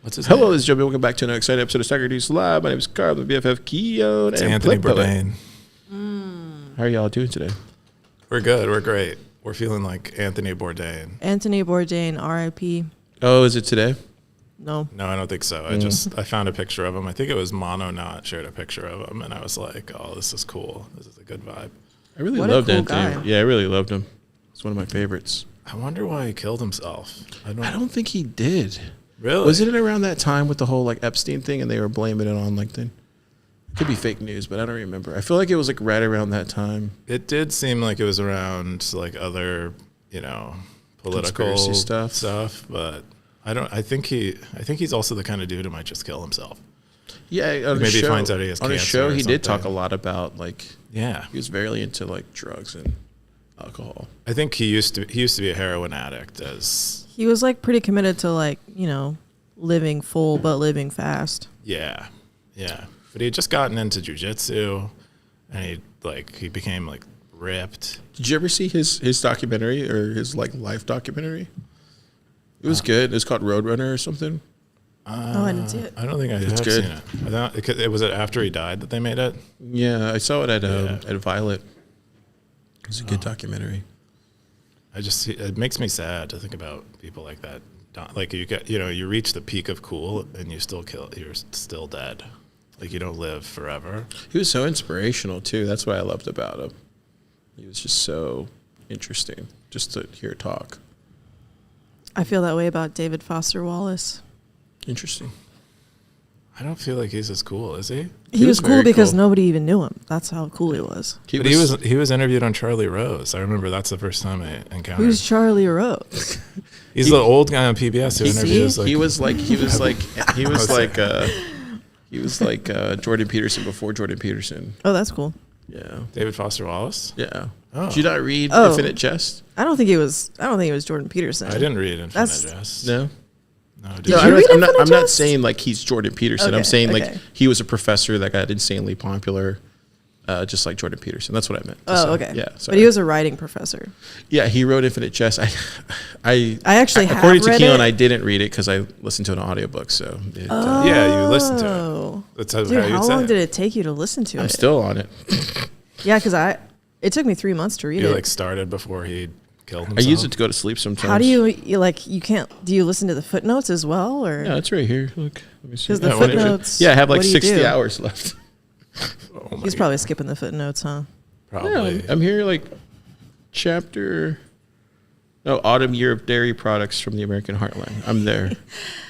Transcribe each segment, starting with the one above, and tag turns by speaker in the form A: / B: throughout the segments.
A: What's his
B: Hello,
A: name?
B: this is Joe. Welcome back to another exciting episode of Stacker News Live. My name is Carl, the BFF Keyan,
A: It's
B: and
A: Anthony
B: Flip Poet.
A: Bourdain.
B: How are y'all doing today?
A: We're good. We're great. We're feeling like Anthony Bourdain.
C: Anthony Bourdain, R.I.P.
B: Oh, is it today?
C: No.
A: No, I don't think so. I found a picture of him. I think it was Mono Not shared a picture of him, and I was like, oh, this is cool. This is a good vibe.
B: I really
C: What a
B: loved
C: cool
B: Anthony.
C: guy.
B: Yeah, I really loved him. It's one of my favorites.
A: I wonder why he killed himself.
B: I don't think he did.
A: Really?
B: Wasn't it around that time with the whole like Epstein thing, and they were blaming it on LinkedIn? It could be fake news, but I don't remember. I feel like it was like right around that time.
A: It did seem like it was around like other, political
B: Conspiracy stuff.
A: but I think he's also the kind of dude who might just kill himself.
B: Yeah,
A: Maybe he finds out he has
B: on his
A: cancer
B: show,
A: or
B: he did talk a
A: something.
B: lot about like
A: Yeah.
B: he was very into like drugs and alcohol.
A: I think he used to be a heroin addict
C: He was like pretty committed to like, living full but living fast.
A: Yeah. But he had just gotten into jujitsu, and he became like ripped.
B: Did you ever see his documentary or his like life documentary? It was good. It was called Roadrunner or something.
C: Oh, I didn't see it.
A: I don't think I have
B: good.
A: seen it. I thought it was after he died that they made it.
B: Yeah, I saw it at Violet. It was a good documentary.
A: It makes me sad to think about people like that. Like you reach the peak of cool and you're still dead. Like you don't live forever.
B: He was so inspirational too. That's what I loved about him. He was just so interesting just to hear talk.
C: I feel that way about David Foster Wallace.
B: Interesting.
A: I don't feel like he's as cool, is he?
C: He was
B: very
C: cool because
B: cool.
C: nobody even knew him. That's how cool he was.
A: But he was interviewed on Charlie Rose. I remember that's the first time I encountered.
C: Who's Charlie Rose?
A: He's the old guy on PBS who interviews.
B: He was like Jordan Peterson before Jordan Peterson.
C: Oh, that's cool.
B: Yeah.
A: David Foster Wallace.
B: Yeah.
A: Oh.
B: Did you not read
C: Oh.
B: Infinite Jest?
C: I don't think it was Jordan Peterson.
A: I didn't read Infinite Jest.
B: No.
A: No,
C: Did you read
B: I'm
C: Infinite
B: not
C: Jest?
B: saying like he's Jordan Peterson. I'm
C: Okay,
B: saying like
C: okay.
B: he was a professor that got insanely popular, just like Jordan Peterson. That's what I meant. to
C: Oh,
B: say.
C: okay.
B: Yeah.
C: But
B: Sorry.
C: he was a writing professor.
B: Yeah, he wrote Infinite Jest. I
C: actually have
B: according to
C: read
B: Keon,
C: it.
B: I didn't read it because I listened to an audiobook. So
A: Yeah, you listened to it.
C: Oh.
A: That's how
C: Dude,
A: you'd
C: how
A: say
C: long
A: it.
C: did it take you to listen to
B: I'm
C: it?
B: still on it.
C: Yeah, because it took me 3 months to read
A: You
C: it.
A: like started before he killed
B: I
A: himself.
B: use it to go to sleep sometimes.
C: How do you can't, do you listen to the footnotes as well? Or
B: Yeah, it's right here. Look, let me see.
C: 'Cause the
B: Yeah, what is it?
C: footnotes,
B: Yeah, I have like
C: what do you
B: 60
C: do?
B: hours left.
A: Oh my
C: he's probably skipping the footnotes, huh?
A: probably.
B: Yeah, I'm here like autumn year of dairy products from the American Heartland. I'm there.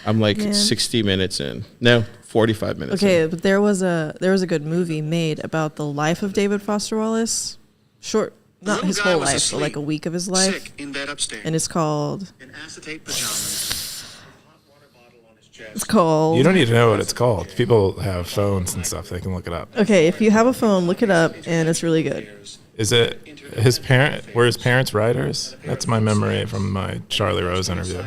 B: I'm like
C: Man.
B: 60 minutes in. No, 45 minutes
C: Okay,
B: in.
C: but there was a good movie made about the life of David Foster Wallace. Short, not
D: Little
C: his
D: guy
C: whole
D: was
C: life,
D: asleep,
C: but like a week of his life.
D: Sick in bed upstairs.
C: And it's called
D: in acetate pajamas. Hot water bottle on his chest.
C: it's called
A: You don't need to know what it's called. People have phones and stuff. They can look it up.
C: Okay, if you have a phone, look it up, and it's really good.
A: Is it were his parents writers? That's my memory from my Charlie Rose interview.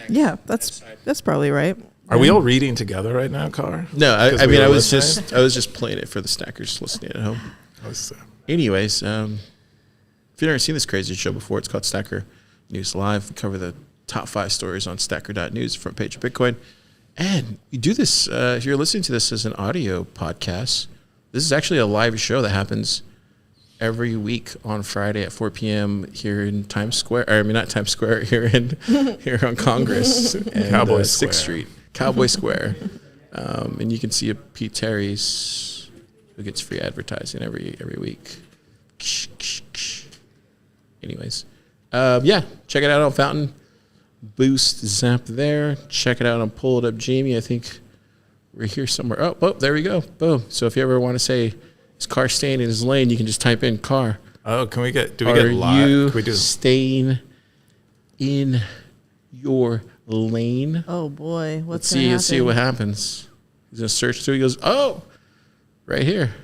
C: Yeah, that's probably right.
A: Are we all reading together right now, Car?
B: No,
A: 'Cause
B: I
A: we
B: mean,
A: were
B: I was
A: listening?
B: just playing it for the stackers listening at home.
A: Let's-
B: Anyways, if you've never seen this crazy show before, it's called Stacker News Live. We cover the top 5 stories on stacker.news, front page of Bitcoin. And we do this, if you're listening to this as an audio podcast, this is actually a live show that happens every week on Friday at 4 p.m. here in Times Square. I mean, not Times Square, here on Congress and
A: Cowboy
B: 6th
A: Square.
B: Street, Cowboy Square. And you can see Pete Terry's, who gets free advertising every week. Anyways, check it out on Fountain Boost Zap there. Check it out on Pull It Up Jamie. I think we're here somewhere. Oh, there we go. Boom. So if you ever want to say, is Car staying in his lane, you can just type in car.
A: Oh, do we get
B: Are
A: live?
B: you
A: Can we do
B: staying in your lane?
C: Oh boy,
B: Let's
C: what's
B: see what happens. He's gonna search through. He goes, oh, right here.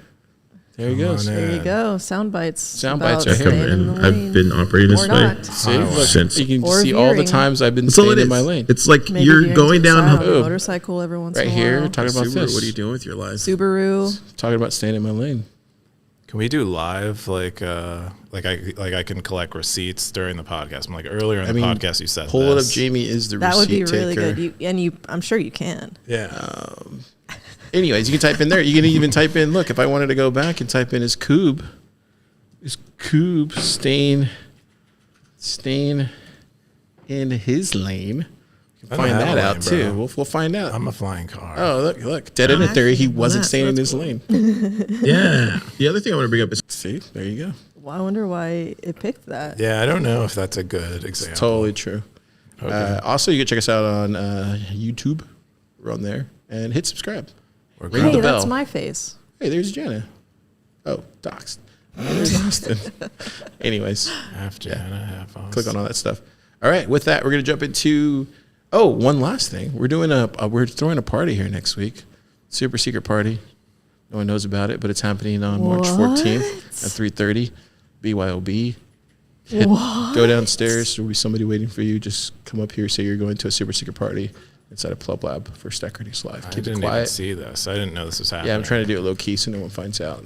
B: There he
A: Come
B: goes.
A: on in.
C: There you go. Sound bites.
B: Sound
C: about
B: bites are here.
C: staying in the
E: I've
C: lane.
E: been operating this
C: Or
E: way
C: not.
B: See,
A: Oh,
B: look,
E: since.
B: you can
C: Or
B: see all the
C: veering.
B: times I've been
E: That's all
B: staying
E: it
B: in my
E: is.
B: lane.
E: It's like
C: Maybe
E: you're
C: veering
E: going
C: to the
E: down.
C: side,
B: Oh.
C: motorcycle every once
B: Right
C: in a
B: here,
C: while.
B: talking about
E: Subaru,
B: this.
E: what are you doing with your life?
C: Subaru.
B: Talking about staying in my lane.
A: Can we do live like I can collect receipts during the podcast? I'm like earlier in the podcast you said
B: pull it up.
A: this.
B: Jamie is the
C: That would
B: receipt
C: be really
B: taker.
C: good. I'm sure you can.
A: Yeah.
B: Anyways, you can type in there. You can even type in. Look, if I wanted to go back and type in his coob stain in his lane. You can
A: I don't
B: find
A: have
B: that
A: a
B: out
A: lane,
B: too.
A: bro.
B: We'll find out.
A: I'm a flying car.
B: Oh, look. Dead in a theory. He wasn't
C: That-
B: staying in
C: that's
B: his lane. Yeah. The other thing I want to bring up is, see, there you go.
C: Well, I wonder why it picked that.
A: Yeah, I don't know if that's a good example.
B: Totally true.
A: Okay.
B: Also, you can check us out on YouTube. We're on there. And hit subscribe.
A: We're
B: Ring
A: good.
B: the
C: Hey, that's
B: bell.
C: my face.
B: Hey, there's Jenna. Oh, doxed. There's Austin. Anyways,
A: Half Jana, half us.
B: click on all that stuff. All right, with that, we're gonna jump into. Oh, one last thing. We're doing we're throwing a party here next week. Super secret party. No one knows about it, but it's happening on March 14th at 3:30. BYOB. Go downstairs. There'll be somebody waiting for you. Just come up here. Say you're going to a super secret party inside a Plub Lab for Stacker News Live.
A: I
B: Keep it
A: didn't even
B: quiet.
A: see this. I didn't know this was happening.
B: Yeah, I'm trying to do it low key so no one finds out.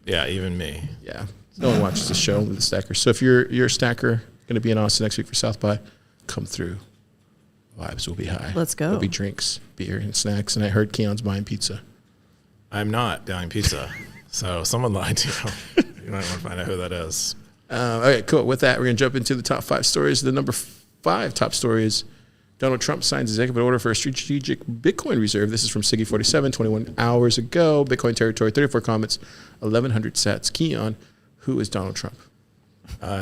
A: Yeah, even me.
B: Yeah, no one watches the show with the stackers. So if you're a stacker, going to be in Austin next week for South by, come through. Vibes will be high.
C: Let's go.
B: There'll be drinks, beer, and snacks. And I heard Keon's buying pizza.
A: I'm not buying pizza. So someone lied to you. You might want to find out who that is.
B: Okay, cool. With that, we're going to jump into the top 5 stories. The number 5 top story is Donald Trump signs executive order for a strategic Bitcoin reserve. This is from Siggy 47, 21 hours ago. Bitcoin territory, 34 comments, 1,100 sats. Keon, who is Donald Trump?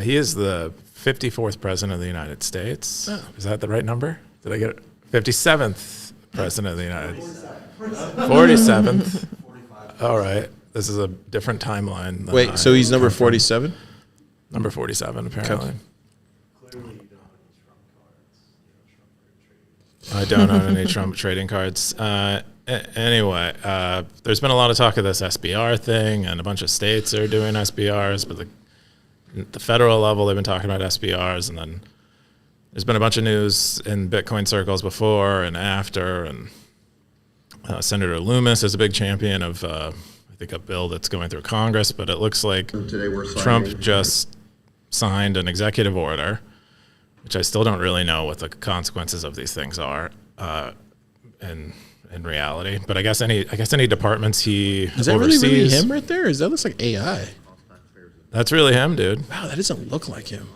A: He is the 54th president of the United States.
B: Oh.
A: Is that the right number? Did I get it? 57th president of the United States. 47th. All right. This is a different timeline. than
B: Wait,
A: I
B: so he's number
A: come from.
B: 47?
A: Number 47, apparently. I don't own any Trump trading cards. Anyway, there's been a lot of talk of this SBR thing, and a bunch of states are doing SBRs, but the federal level, they've been talking about SBRs, and then there's been a bunch of news in Bitcoin circles before and after, and Senator Loomis is a big champion of, I think, a bill that's going through Congress, but it looks like
E: Today we're signing
A: Trump just signed an executive order, which I still don't really know what the consequences of these things are in reality. But I guess any departments he
B: Is that
A: oversees.
B: really him right there? That looks like AI.
A: That's really him, dude.
B: Wow, that doesn't look like him.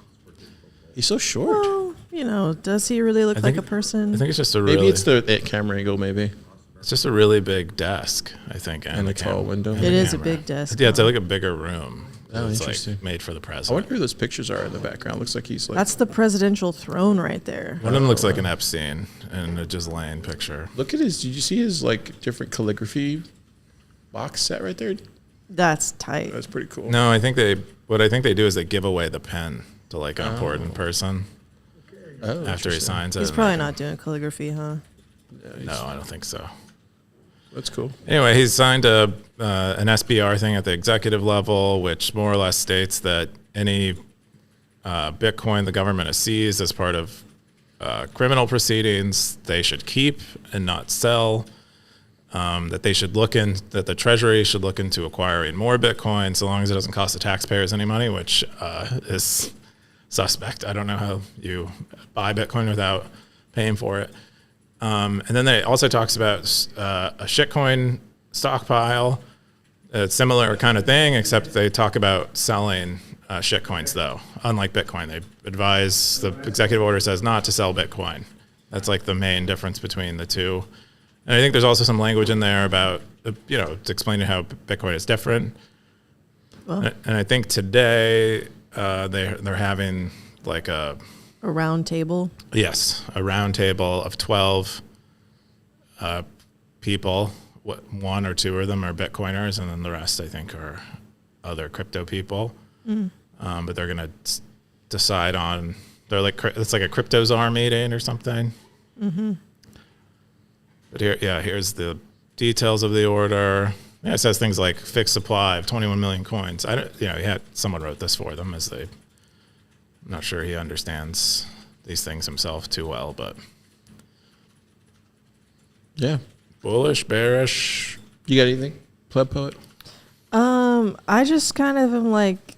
B: He's so short.
C: Well, does he really look like a person?
A: I think it's just a
B: Maybe
A: really,
B: it's the camera angle, maybe.
A: it's just a really big desk, I think,
B: And
A: the
B: a tall window.
A: and
B: It
A: the
C: is a
A: camera.
C: big desk,
A: Yeah, it's like a bigger room.
B: Oh,
A: It's
B: interesting.
A: like made for the
B: I
A: president.
B: wonder who those pictures are in the background. Looks like he's like.
C: That's the presidential throne right there.
A: One of them looks like an Epstein and a Ghislaine picture.
B: Look at his. Did you see his like different calligraphy box set right there?
C: That's tight.
B: That's pretty cool.
A: No, what I think they do is they give away the pen to like an important person
B: Oh,
A: after he
B: interesting.
A: signs it.
C: He's probably not doing calligraphy, huh?
A: No, I don't think so.
B: That's cool.
A: Anyway, he's signed an SBR thing at the executive level, which more or less states that any Bitcoin the government has seized as part of criminal proceedings, they should keep and not sell. That the Treasury should look into acquiring more Bitcoin, so long as it doesn't cost the taxpayers any money, which is suspect. I don't know how you buy Bitcoin without paying for it. And then they also talks about a shitcoin stockpile. It's similar kind of thing, except they talk about selling shitcoins, though. Unlike Bitcoin, they advise, the executive order says not to sell Bitcoin. That's like the main difference between the two. And I think there's also some language in there about, it's explaining how Bitcoin is different.
C: Well,
A: And I think today they're having like a
C: round table.
A: round table of 12 people. One or two of them are Bitcoiners, and then the rest, I think, are other crypto people. But they're going to decide on. It's like a crypto czar meeting or something. Mm-hmm. But here's the details of the order. Yeah, it says things like fixed supply of 21 million coins. Someone wrote this for them I'm not sure he understands these things himself too well, but
B: Yeah.
A: bullish, bearish.
B: You got anything, Pleb Poet?
C: I just kind of am like,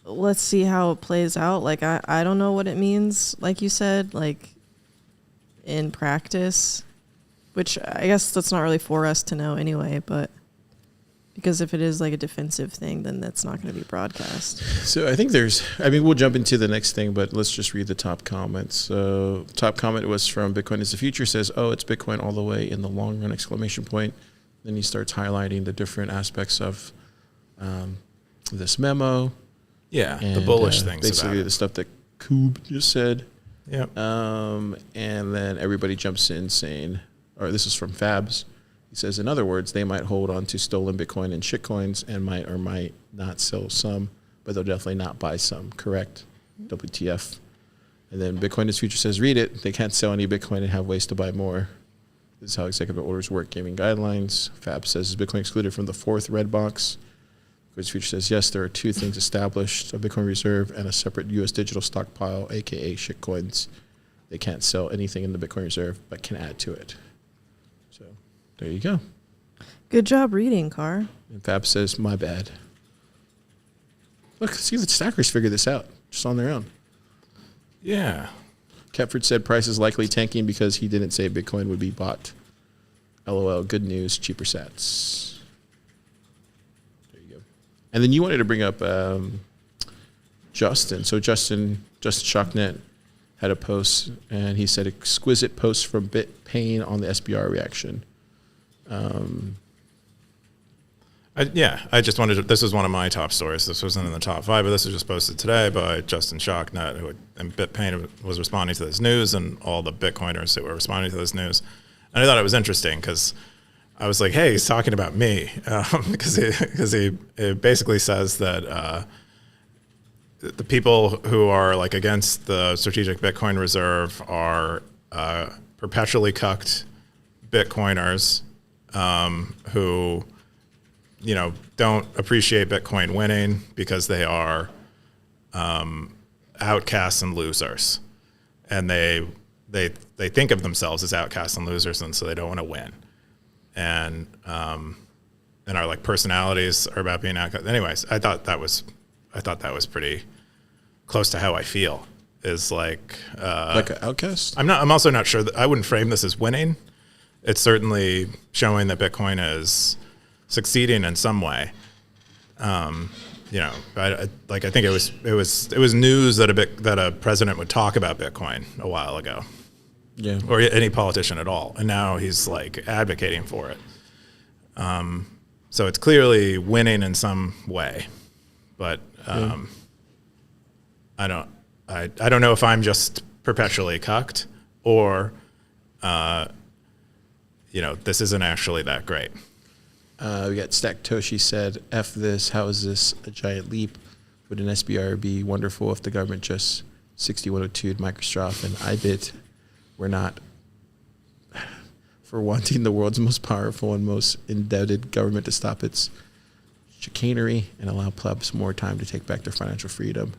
C: let's see how it plays out. Like, I don't know what it means, like you said, like in practice, which I guess that's not really for us to know anyway, but because if it is like a defensive thing, then that's not going to be broadcast.
B: So I think we'll jump into the next thing, but let's just read the top comments. So top comment was from Bitcoin is the Future, says, oh, it's Bitcoin all the way in the long run, exclamation point. Then he starts highlighting the different aspects of this memo.
A: Yeah,
B: And,
A: the bullish things
B: basically
A: about it.
B: the stuff that Koob just said.
A: Yep.
B: And then everybody jumps in saying, or this is from Fabs. He says, in other words, they might hold on to stolen Bitcoin and shitcoins and might or might not sell some, but they'll definitely not buy some. Correct? WTF. And then Bitcoin is Future says, read it. They can't sell any Bitcoin and have ways to buy more. This is how executive orders work, giving guidelines. Fab says, is Bitcoin excluded from the fourth red box? Bitcoin Future says, yes, there are two things established, a Bitcoin reserve and a separate U.S. digital stockpile, a.k.a. shitcoins. They can't sell anything in the Bitcoin reserve, but can add to it. So there you go.
C: Good job reading, Car.
B: And Fab says, my bad. Look, see the stackers figure this out just on their own.
A: Yeah.
B: Kepford said price is likely tanking because he didn't say Bitcoin would be bought. LOL, good news, cheaper sats. There you go. And then you wanted to bring up Justin. So Justin Shocknet had a post, and he said exquisite post from BitPain on the SBR reaction.
A: I just wanted to, this was one of my top stories. This wasn't in the top 5, but this was just posted today by Justin Shocknet, and BitPain was responding to this news, and all the Bitcoiners that were responding to this news. And I thought it was interesting because I was like, hey, he's talking about me, because he basically says that the people who are like against the strategic Bitcoin reserve are perpetually cucked Bitcoiners who, you know, don't appreciate Bitcoin winning because they are outcasts and losers, and they think of themselves as outcasts and losers, and so they don't want to win, and our like personalities are about being outcast. Anyways, I thought that was pretty close to how I feel. Is like
B: an outcast?
A: I'm also not sure that I wouldn't frame this as winning. It's certainly showing that Bitcoin is succeeding in some way. You know, I think it was news that a president would talk about Bitcoin a while ago,
B: Yeah.
A: or any politician at all, and now he's like advocating for it. So it's clearly winning in some way, but I don't know if I'm just perpetually cucked or you know, this isn't actually that great.
B: We got Stack Toshi said, F this, how is this a giant leap? Would an SBR be wonderful if the government just 6102'd Microsoft and IBIT were not for wanting the world's most powerful and most indebted government to stop its chicanery and allow plebs more time to take back their financial freedom?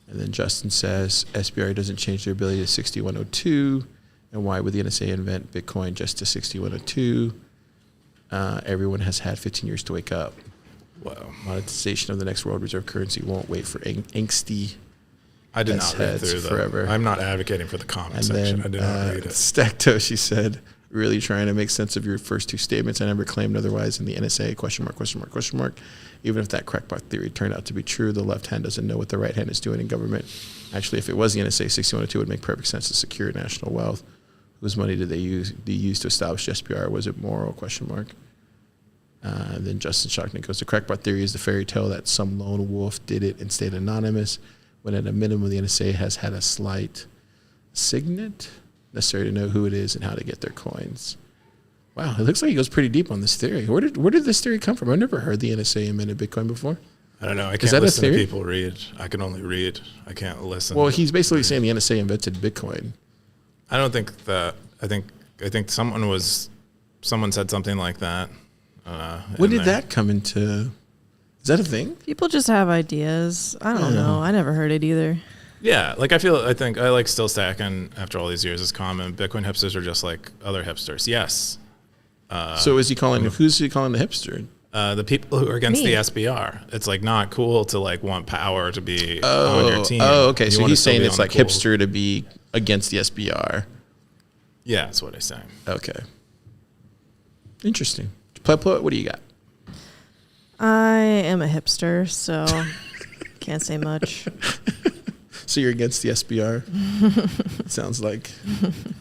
B: And then Justin says, SBR doesn't change their ability to 6102, and why would the NSA invent Bitcoin just to 6102? Everyone has had 15 years to wake up.
A: Wow.
B: Monetization of the next world reserve currency won't wait for angsty.
A: I did not read
B: heads
A: through
B: forever.
A: I'm not advocating for the comment
B: And
A: section.
B: then
A: I did not read it.
B: Stack Toshi said, really trying to make sense of your first two statements. I never claimed otherwise in the NSA, question mark, question mark, question mark. Even if that crackpot theory turned out to be true, the left hand doesn't know what the right hand is doing in government. Actually, if it was the NSA, 6102 would make perfect sense to secure national wealth. Whose money did they use to establish SPR? Was it moral? Question mark. And then Justin Shocknet goes, the crackpot theory is the fairy tale that some lone wolf did it and stayed anonymous, when at a minimum the NSA has had a slight signet necessary to know who it is and how to get their coins. Wow, it looks like he goes pretty deep on this theory. Where did this theory come from? I've never heard the NSA invented Bitcoin before.
A: I don't know. I
B: Is
A: can't
B: that a
A: listen to
B: theory?
A: people read. I can only read. I can't listen.
B: Well, he's basically saying the NSA invented Bitcoin.
A: I don't think that. I think someone said something like that.
B: When did that come into? Is that a thing?
C: People just have ideas. I don't know. I never heard it either.
A: Yeah, like I think I like still stacking after all these years is common. Bitcoin hipsters are just like other hipsters. Yes.
B: So is he calling? Who's he calling the hipster?
A: The people who are against
C: Me.
A: the SBR. It's like not cool to like want power to be on your team.
B: Oh, okay.
A: You
B: So
A: wanna
B: he's
A: still
B: saying
A: be
B: it's
A: on the
B: like
A: cool-
B: hipster to be against the SBR.
A: Yeah, that's what he's saying.
B: Okay. Interesting. Plot, what do you got?
C: I am a hipster, so can't say much.
B: So you're against the SBR? Sounds like.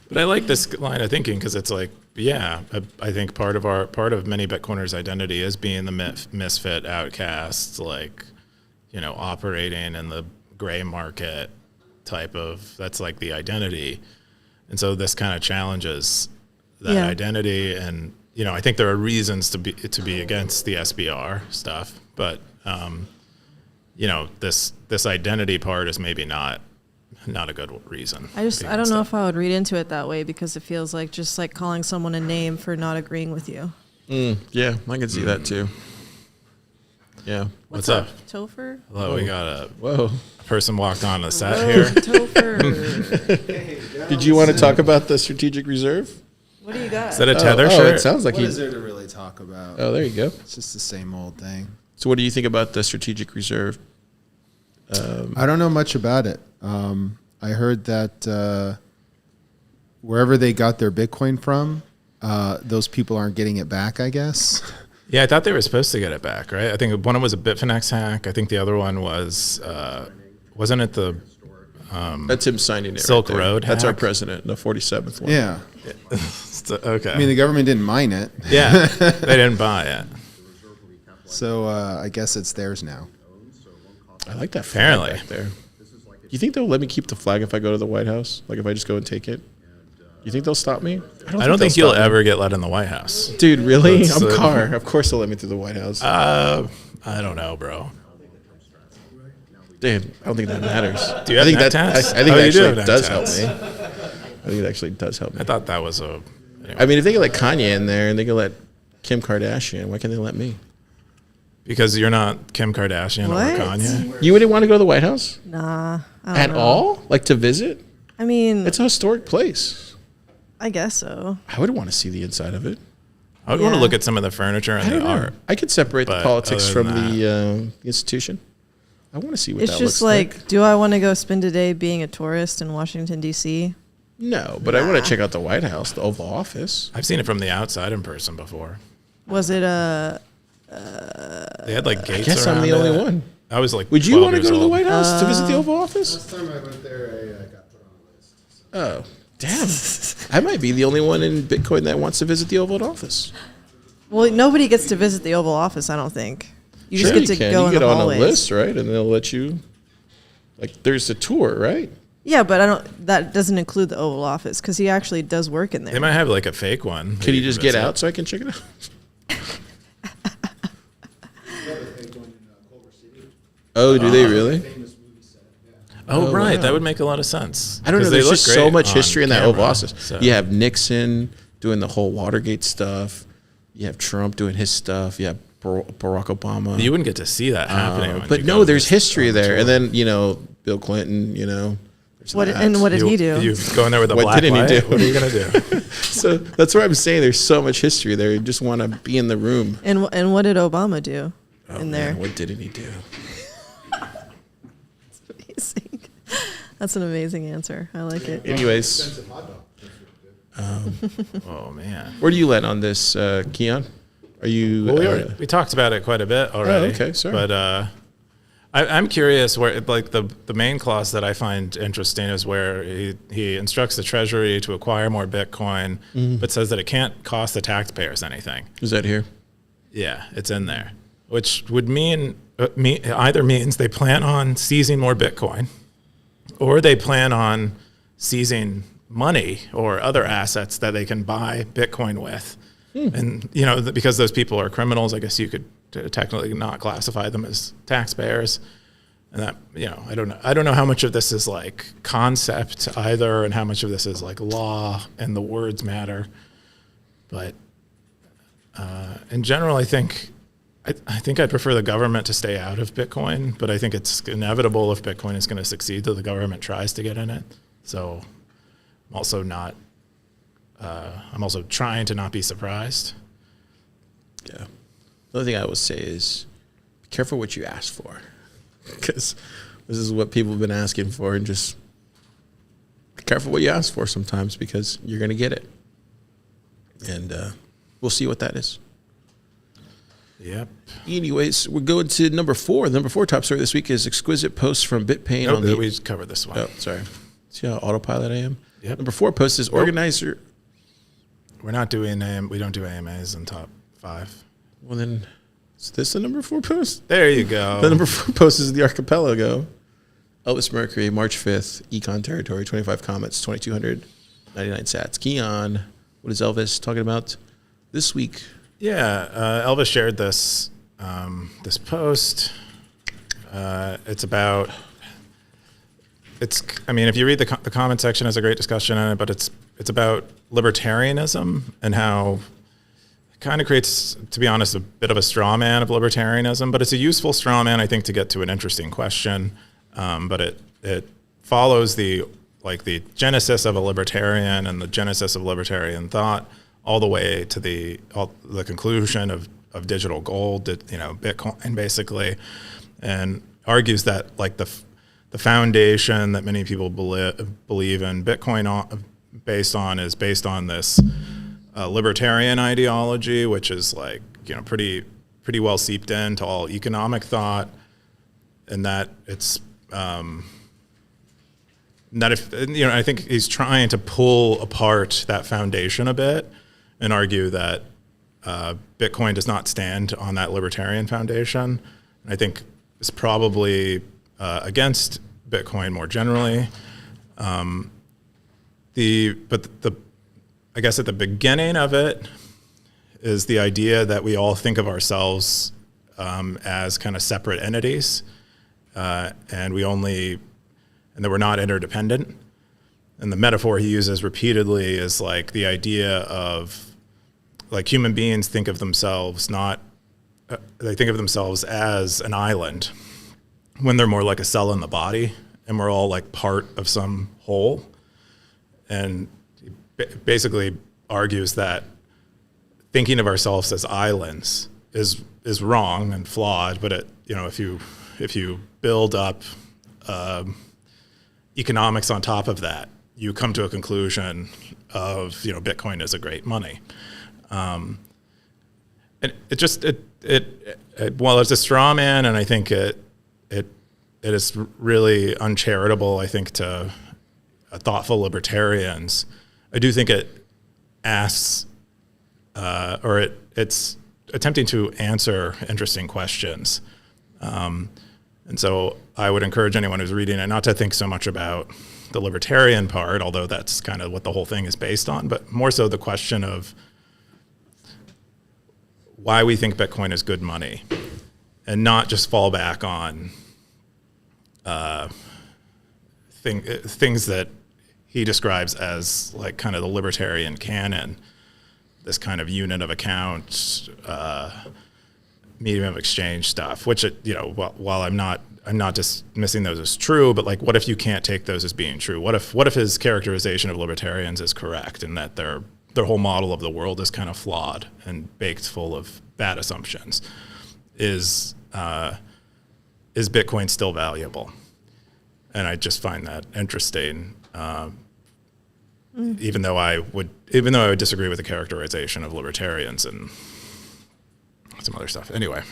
A: But I like this line of thinking because it's like, yeah, I think part of many Bitcoiners' identity is being the misfit outcast, like, you know, operating in the gray market type of, that's like the identity. And so this kind of challenges that identity. And, you know, I think there are reasons to be against the SBR stuff, but, you know, this identity part is maybe not a good reason.
C: I don't know if I would read into it that way because it feels like just like calling someone a name for not agreeing with you.
B: Yeah, I can see that too. Yeah.
A: What's up?
C: Topher?
A: Hello, we got a
B: Whoa.
A: person walked on the set
C: Oh,
A: here.
C: Topher.
B: Did you want to talk about the strategic reserve?
C: What do you got?
A: Is that a tether
B: Oh,
A: shirt?
B: it sounds like
E: What
B: he.
E: is there to really talk about?
B: Oh, there you go.
E: It's just the same old thing.
B: So, what do you think about the strategic reserve?
E: I don't know much about it. I heard that wherever they got their Bitcoin from, those people aren't getting it back, I guess.
A: Yeah, I thought they were supposed to get it back, right? I think one of them was a Bitfinex hack. I think the other one was, wasn't it the
B: That's him signing it.
A: Silk
B: right there.
A: Road
B: That's our
A: hack?
B: president, the 47th one.
E: Yeah.
A: okay?
E: I mean, the government didn't mine it.
A: yeah, they didn't buy it.
E: So I guess it's theirs now.
B: I like that flag
A: Apparently.
B: back there. You think they'll let me keep the flag if I go to the White House? Like if I just go and take it? You think they'll stop me?
A: I don't think
B: they'll
A: you'll
B: stop me.
A: ever get let in the White House.
B: Dude, really?
A: That's,
B: I'm Car. Of course they'll let me through the White House.
A: I don't know, bro.
B: Dude, I don't think that matters.
A: Do you have
B: I think
A: neck
B: that
A: tats?
B: I think
A: Oh,
B: it
A: you do
B: actually
A: have neck
B: does help
A: tats.
B: me. I think it actually does help me.
A: I thought that was a. Anyway.
B: I mean, if they can let Kanye in there and they can let Kim Kardashian, why can't they let me?
A: Because you're not Kim Kardashian
C: What?
A: or Kanye.
B: You wouldn't want to go to the White House
C: Nah. I don't
B: at
C: know.
B: all? Like to visit?
C: I mean,
B: It's a historic place.
C: I guess so.
B: I would want to see the inside of it.
A: I would want to
C: Yeah.
A: look at some of the furniture
B: I
A: and
B: don't
A: the
B: know.
A: art.
B: I could separate the
A: But
B: politics
A: other
B: from
A: than
B: the institution. I want to see what
C: It's
B: that
C: just
B: looks
C: like, do I want to go spend a day being a tourist in Washington, D.C.?
B: No, but I want to check out the White House, the Oval Office.
A: I've seen it from the outside in person before.
C: Was it a.
A: They had like gates.
B: I guess I'm
A: around
B: the only
A: it.
B: one.
A: I was like,
B: Would you
A: 12
B: want to
A: years
B: go to the
A: old.
B: White House to visit the Oval Office?
E: Last time I went there, I got put on a list.
B: Oh, damn. I might be the only one in Bitcoin that wants to visit the Oval Office.
C: Well, nobody gets to visit the Oval Office, I don't think. You just
B: Sure
C: get to
B: can.
C: go
B: You
C: in
B: get
C: the
B: on
C: hallways.
B: a list, right? And they'll let you. Like, there's a tour, right?
C: Yeah, but I don't. That doesn't include the Oval Office because he actually does work in
A: They
C: there.
A: might have like a fake one. that
B: Can you
A: can
B: just get
A: visit.
B: out so I can check it out? Oh, do they really?
A: Oh,
B: Oh,
A: right.
B: wow.
A: That would make a lot of sense.
B: I don't know.
A: 'Cause they
B: There's
A: look
B: just so
A: great
B: much
A: on
B: history in that
A: camera,
B: Oval Office.
A: so-
B: You have Nixon doing the whole Watergate stuff. You have Trump doing his stuff. You have Barack Obama.
A: You wouldn't get to see that happening. when
B: But
A: you
B: no,
A: go
B: there's
A: this-
B: history
A: on the
B: there.
A: tour.
B: And then, Bill Clinton, there's
C: What
B: that.
C: and what did
A: you,
C: he do?
A: You go in there with a
B: What
A: black
B: didn't he
A: light.
B: do?
A: What are you gonna do?
B: So that's what I'm saying. There's so much history there. You just want to be in the room.
C: And what did Obama do
B: Oh,
C: in there?
B: man, what didn't he do?
C: Amazing. That's an amazing answer. I like it.
B: Anyways,
A: Oh man.
B: where do you land on this, Keyan? Are you?
A: Well, we talked about it quite a bit already.
B: okay, sorry.
A: But I'm curious where, like, the main clause that I find interesting is where he instructs the Treasury to acquire more Bitcoin, but says that it can't cost the taxpayers anything.
B: is that here?
A: Yeah, it's in there, which would mean either means they plan on seizing more Bitcoin, or they plan on seizing money or other assets that they can buy Bitcoin with. And, because those people are criminals, I guess you could technically not classify them as taxpayers. And that, I don't know how much of this is like concept either, and how much of this is like law and the words matter. But in general, I think I'd prefer the government to stay out of Bitcoin, but I think it's inevitable if Bitcoin is going to succeed that the government tries to get in it. So I'm also not. I'm also trying to not be surprised.
B: Yeah. The other thing I will say is be careful what you ask for, because this is what people have been asking for, and just be careful what you ask for sometimes, because you're going to get it. And we'll see what that is.
A: Yep.
B: Anyways, we're going to number 4. The number 4 top story this week is exquisite posts from BitPain
A: Nope,
B: on the...
A: we covered this one.
B: Oh, sorry. See how autopilot I am?
A: Yep.
B: Number 4 post is organizer...
A: We're not doing we don't do AMAs in top 5.
B: Well, then, is this the number 4 post?
A: There you go.
B: The number 4 post is the archipelago. Elvis Mercury, March 5th, Econ Territory, 25 comments, 2,299 sats. Keyan, what is Elvis talking about this week?
A: Yeah, Elvis shared this this post. It's about. I mean, if you read the comment section, has a great discussion on it, but it's about libertarianism and how it kind of creates, to be honest, a bit of a straw man of libertarianism. But it's a useful straw man, I think, to get to an interesting question. But it follows the genesis of a libertarian and the genesis of libertarian thought all the way to the conclusion of digital gold, Bitcoin basically, and argues that the foundation that many people believe in Bitcoin based on this libertarian ideology, which is pretty well seeped into all economic thought, and that it's I think he's trying to pull apart that foundation a bit and argue that Bitcoin does not stand on that libertarian foundation. And I think it's probably against Bitcoin more generally. I guess at the beginning of it is the idea that we all think of ourselves as kind of separate entities, and that we're not interdependent. And the metaphor he uses repeatedly is the idea of human beings think of themselves they think of themselves as an island when they're more like a cell in the body, and we're all part of some whole. And he basically argues that thinking of ourselves as islands is wrong and flawed, but if you build up economics on top of that, you come to a conclusion of Bitcoin is a great money, and while it's a straw man, and I think it is really uncharitable, I think, to thoughtful libertarians, I do think it asks it's attempting to answer interesting questions. And so I would encourage anyone who's reading it not to think so much about the libertarian part, although that's kind of what the whole thing is based on, but more so the question of why we think Bitcoin is good money, and not just fall back on things that he describes as kind of the libertarian canon, this kind of unit of account, medium of exchange stuff, which while I'm not dismissing those as true, but what if you can't take those as being true? What if his characterization of libertarians is correct, and that their whole model of the world is kind of flawed and baked full of bad assumptions? Is Bitcoin still valuable? And I just find that interesting, even though I would disagree with the characterization of libertarians and some other stuff. Anyway,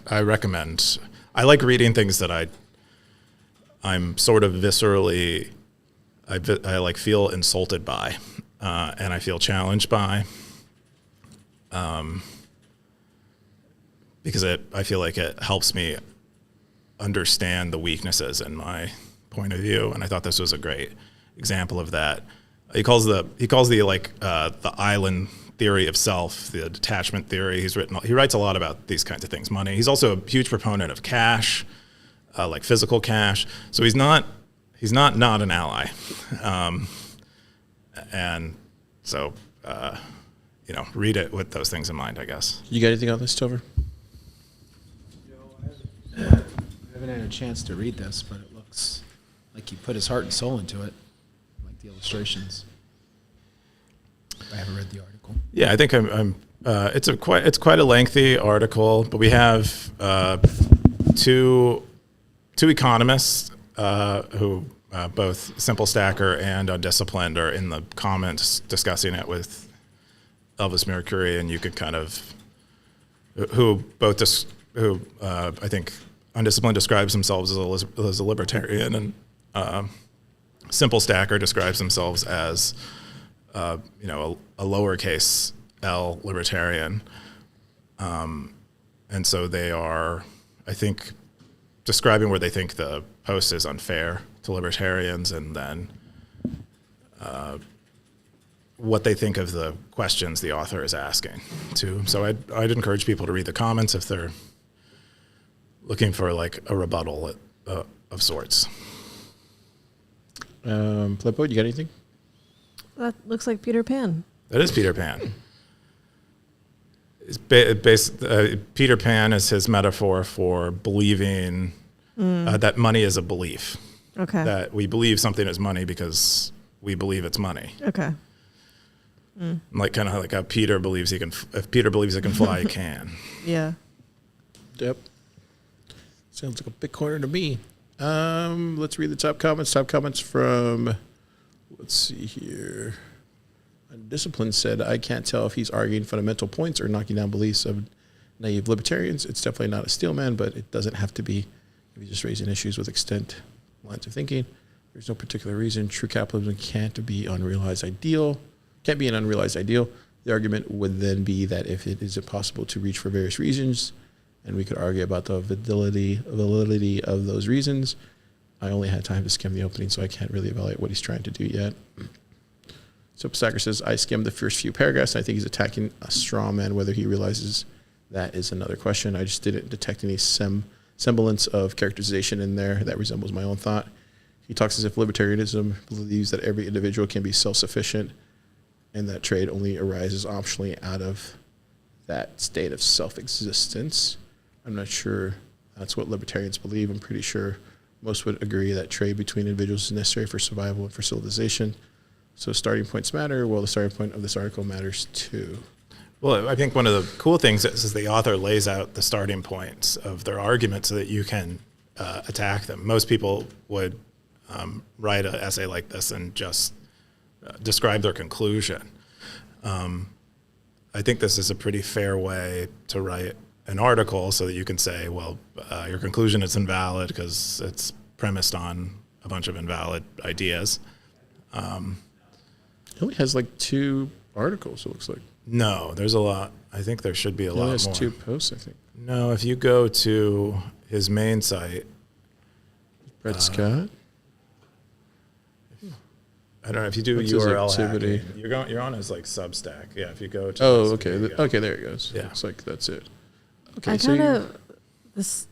A: I recommend. I like reading things that I'm sort of viscerally, I feel insulted by, and I feel challenged by, because I feel like it helps me understand the weaknesses in my point of view, and I thought this was a great example of that. He calls the island theory of self, the detachment theory. He writes a lot about these kinds of things, money. He's also a huge proponent of cash, physical cash. So he's not an ally, and so read it with those things in mind, I guess.
B: You got anything on this, Tover?
E: I haven't had a chance to read this, but it looks like he put his heart and soul into it, like the illustrations. I haven't read the article.
A: Yeah, I think I'm It's quite a lengthy article, but we have two economists who both Simple Stacker and Undisciplined are in the comments discussing it with Elvis Mercury, and you could kind of I think Undisciplined describes themselves as a libertarian, and Simple Stacker describes themselves as a lowercase L libertarian, and so they are, I think, describing where they think the post is unfair to libertarians, and then what they think of the questions the author is asking too. So I'd encourage people to read the comments if they're looking for like a rebuttal of sorts.
B: Flippo, you got anything?
C: That looks like Peter Pan.
A: That is Peter Pan. Peter Pan is his metaphor for believing that money is a belief.
C: Okay.
A: That we believe something is money because we believe it's money.
C: Okay.
A: Like kind of like how Peter believes he can. If Peter believes he can fly, he can.
C: Yeah.
B: Yep. Sounds like a Bitcoiner to me. Let's read the top comments. Top comments from, let's see here. Undisciplined said, I can't tell if he's arguing fundamental points or knocking down beliefs of naive libertarians. It's definitely not a steel man, but it doesn't have to be if he's just raising issues with extent lines of thinking. There's no particular reason. True capitalism can't be an unrealized ideal. The argument would then be that if it is impossible to reach for various reasons, and we could argue about the validity of those reasons. I only had time to skim the opening, so I can't really evaluate what he's trying to do yet. So Stacker says, I skimmed the first few paragraphs, and I think he's attacking a straw man. Whether he realizes that is another question. I just didn't detect any semblance of characterization in there that resembles my own thought. He talks as if libertarianism believes that every individual can be self-sufficient and that trade only arises optionally out of that state of self-existence. I'm not sure that's what libertarians believe. I'm pretty sure most would agree that trade between individuals is necessary for survival and for civilization. So starting points matter. Well, the starting point of this article matters too.
A: Well, I think one of the cool things is the author lays out the starting points of their argument so that you can attack them. Most people would write an essay like this and just describe their conclusion. I think this is a pretty fair way to write an article so that you can say, well, your conclusion is invalid because it's premised on a bunch of invalid ideas.
B: It only has like 2 articles, it looks like.
A: No, there's a lot. I think there should be a lot more.
B: There's 2 posts, I think.
A: No, if you go to his main site.
B: Brett Scott?
A: I don't know if you do
B: What's his
A: URL
B: activity?
A: hacking, you're on his like Substack. Yeah, if you go to.
B: Oh,
A: his,
B: okay.
A: there you go.
B: Okay, there it goes.
A: Yeah.
B: Looks like that's it. Okay,
C: I
B: so
C: kind of this.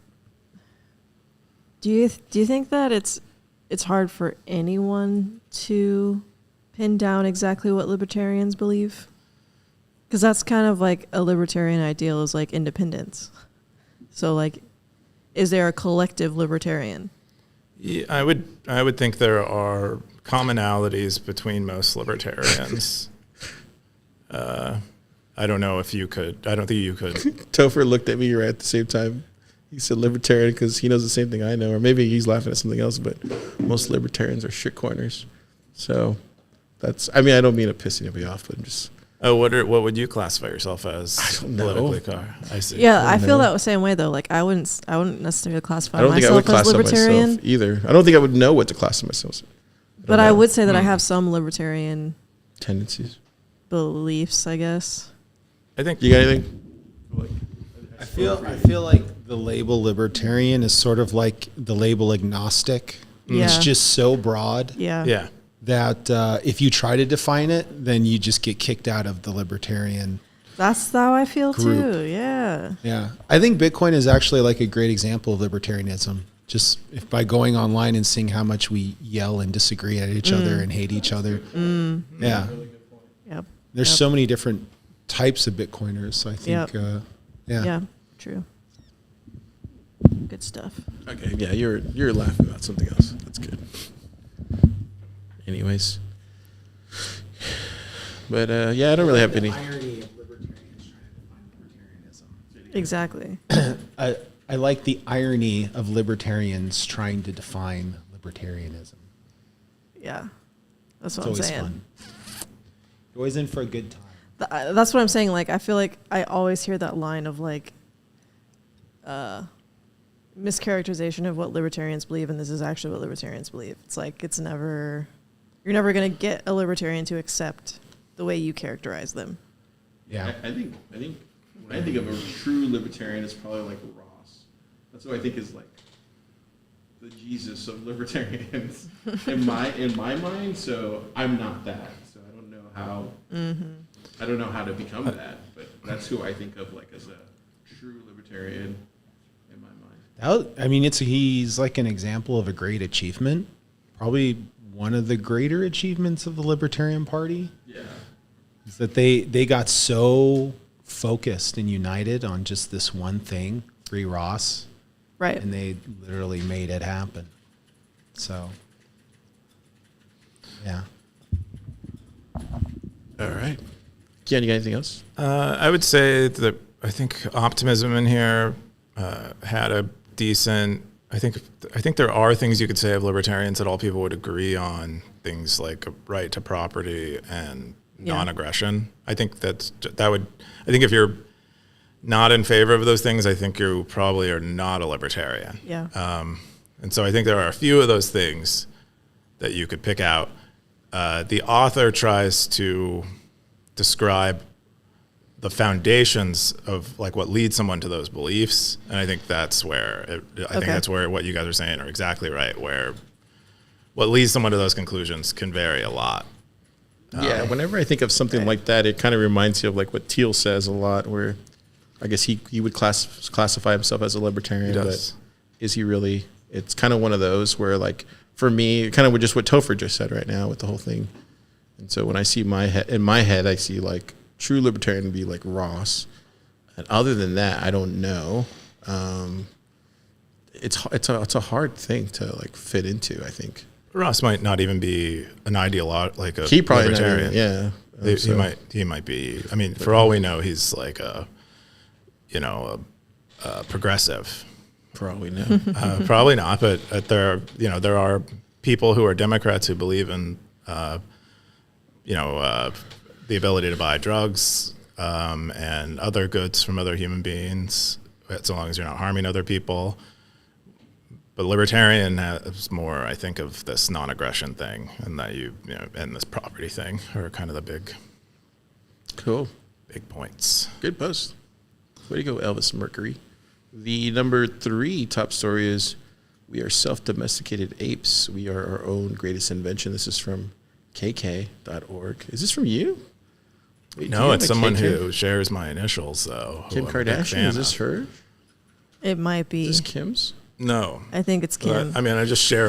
C: Do you think that it's hard for anyone to pin down exactly what libertarians believe? Because that's kind of like a libertarian ideal is like independence. So like, is there a collective libertarian?
A: Yeah, I would think there are commonalities between most libertarians. I don't know if you could. I don't think you could.
B: Topher looked at me right at the same time. He said libertarian because he knows the same thing I know, or maybe he's laughing at something else, but most libertarians are shitcoiners. So that's, I mean, I don't mean to piss anybody off, but I'm just.
A: Oh, what would you classify yourself as?
B: I don't know.
A: Politically I see.
C: Yeah, I feel that same way though. Like I wouldn't necessarily classify
B: I don't think I would
C: myself as
B: classify
C: libertarian.
B: myself either. I don't think I would know what to classify myself as.
C: But I would say that I have some libertarian
B: tendencies.
C: beliefs, I guess.
A: I think
B: You got anything?
E: I feel like the label libertarian is sort of like the label agnostic.
C: Yeah.
E: It's just so broad
C: Yeah.
A: Yeah.
E: that if you try to define it, then you just get kicked out of the libertarian.
C: That's how I feel
E: Group.
C: too. Yeah.
E: Yeah. I think Bitcoin is actually like a great example of libertarianism. Just if by going online and seeing how much we yell and disagree at each other and hate each other. Yeah.
C: Yep.
E: There's so many different types of Bitcoiners. I think,
C: Yep.
E: yeah.
C: Yeah. True. Good stuff.
B: Okay, yeah, you're laughing about something else. That's good. Anyways. But yeah, I don't really have any.
E: Irony of libertarians trying
C: Exactly.
E: I like the irony of libertarians trying to define libertarianism.
C: Yeah. That's
E: It's
C: what I'm
E: always
C: saying.
E: fun. You're always in for a good time.
C: That's what I'm saying. Like, I feel like I always hear that line of like, mischaracterization of what libertarians believe, and this is actually what libertarians believe. It's like you're never going to get a libertarian to accept the way you characterize them.
E: Yeah.
B: I think when I think of a true libertarian, it's probably like Ross. That's what I think is like the Jesus of libertarians in my mind. So I'm not that. So I don't know how. I don't know how to become that. But that's who I think of like as a true libertarian in my mind.
E: He's like an example of a great achievement. Probably one of the greater achievements of the Libertarian Party.
B: Yeah.
E: Is that they got so focused and united on just this one thing, free Ross,
C: Right.
E: and they literally made it happen. So, yeah.
B: All right. Keyan, you got anything else?
A: I would say that I think optimism in here had a decent. I think there are things you could say of libertarians that all people would agree on. Things like a right to property and non-aggression. I think I think if you're not in favor of those things, I think you probably are not a libertarian.
C: Yeah.
A: And so I think there are a few of those things that you could pick out. The author tries to describe the foundations of like what leads someone to those beliefs, and I think that's where what you guys are saying are exactly right. Where what leads someone to those conclusions can vary a lot.
B: Yeah, whenever I think of something like that, it kind of reminds you of like what Thiel says a lot, where I guess he would classify himself as a libertarian, but is he really? It's kind of one of those where like for me, kind of with just what Topher just said right now with the whole thing. And so when I see in my head, I see like true libertarian would be like Ross, and other than that, I don't know. It's a hard thing to like fit into, I think.
A: Ross might not even be an like a
B: He probably
A: libertarian.
B: He
A: He might be. I mean, for all we know, he's like a progressive.
B: For all we know.
A: Probably not, but there are people who are Democrats who believe in the ability to buy drugs and other goods from other human beings, so long as you're not harming other people. But libertarian has more, I think, of this non-aggression thing, and that and this property thing are kind of the big points.
B: Good post. Way to go, Elvis Mercury. The number 3 top story is we are self-domesticated apes. We are our own greatest invention. This is from kk.org. Is this from you? Wait,
A: No, it's someone who shares my initials, though.
B: Kim Kardashian? Is this her?
C: It might be.
B: Is this Kim's?
A: No.
C: I think it's Kim.
A: I mean, I share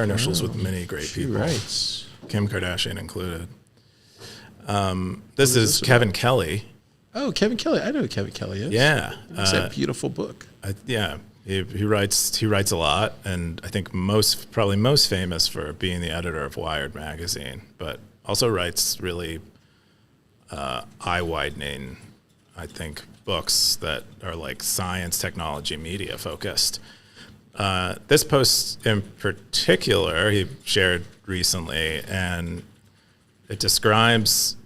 A: initials with many great people.
B: Right.
A: Kim Kardashian included. This is Kevin Kelly.
B: Oh, Kevin Kelly. I know who Kevin Kelly is.
A: Yeah.
B: It's that beautiful book.
A: He writes a lot, and I think probably most famous for being the editor of Wired magazine, but also writes really eye-widening, I think, books that are like science, technology, media focused. This post in particular he shared recently, and it describes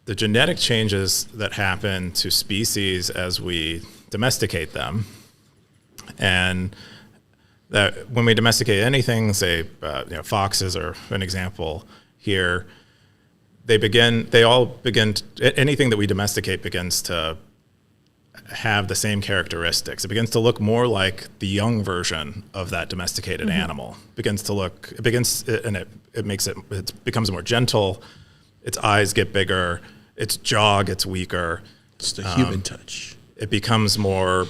A: the genetic changes that happen to species as we domesticate them. And that when we domesticate anything, say, foxes are an example here, anything that we domesticate begins to have the same characteristics. It begins to look more like the young version of that domesticated animal. It becomes more gentle. Its eyes get bigger. Its jaw gets weaker.
B: It's the human touch.
A: It becomes more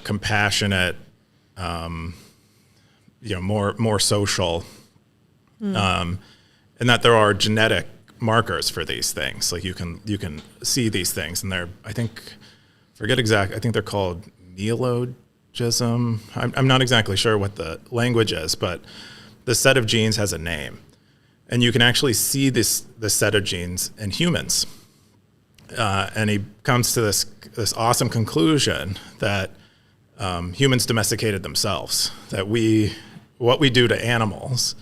A: compassionate, more social, and that there are genetic markers for these things. Like you can see these things, and I think they're called neologism. I'm not exactly sure what the language is, but the set of genes has a name, and you can actually see this set of genes in humans. and he comes to this awesome conclusion that humans domesticated themselves. That what we do to animals,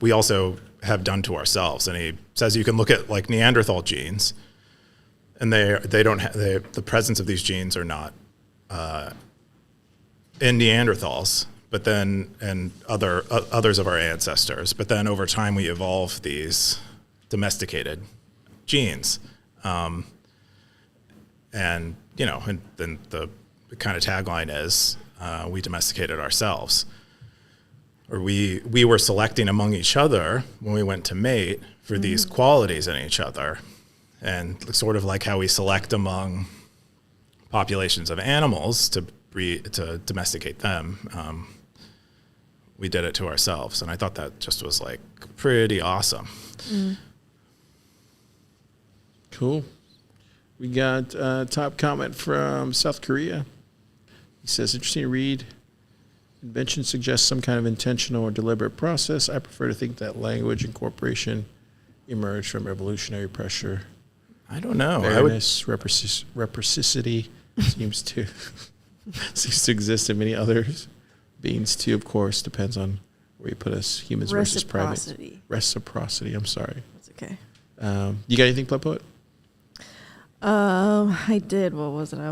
A: we also have done to ourselves. And he says you can look at like Neanderthal genes, and the presence of these genes are not in Neanderthals, but then and others of our ancestors. But then over time we evolve these domesticated genes, and and then the kind of tagline is we domesticated ourselves, or we were selecting among each other when we went to mate for these qualities in each other, and sort of like how we select among populations of animals to domesticate them. We did it to ourselves, and I thought that just was like pretty awesome.
B: Cool. We got a top comment from South Korea. He says, interesting to read. Invention suggests some kind of intentional or deliberate process. I prefer to think that language incorporation emerged from evolutionary pressure.
A: I don't know.
B: Fairness, reciprocity seems to exist in many others. Beings too, of course, depends on where you put us. Humans versus primates. Reciprocity. I'm sorry.
C: That's okay.
B: You got anything, Blood Poet?
C: I did. What was it? I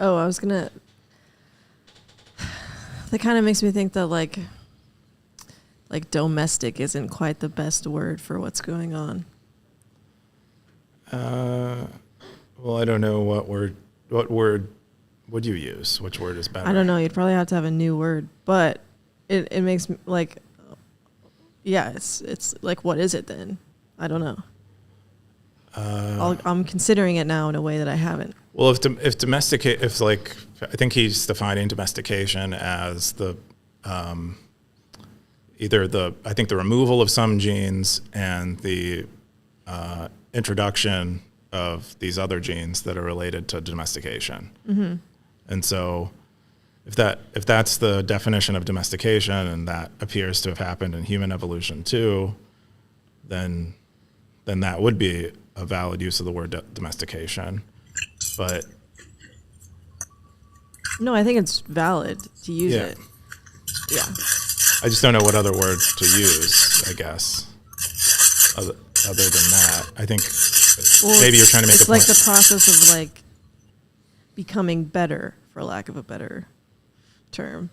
C: was gonna. That kind of makes me think that like domestic isn't quite the best word for what's going on.
A: Well, I don't know what word would you use? Which word is better?
C: I don't know. You'd probably have to have a new word, but it makes me like, yeah, it's like, what is it then? I don't know. I'm considering it now in a way that I haven't.
A: Well, I think he's defining domestication as the removal of some genes and the introduction of these other genes that are related to domestication. Mm-hmm. And so if that's the definition of domestication, and that appears to have happened in human evolution too, then that would be a valid use of the word domestication. But
C: no, I think it's valid to use it. Yeah.
A: I just don't know what other word to use, I guess, other than that. I think maybe you're trying to make a point.
C: It's like the process of like becoming better, for lack of a better term.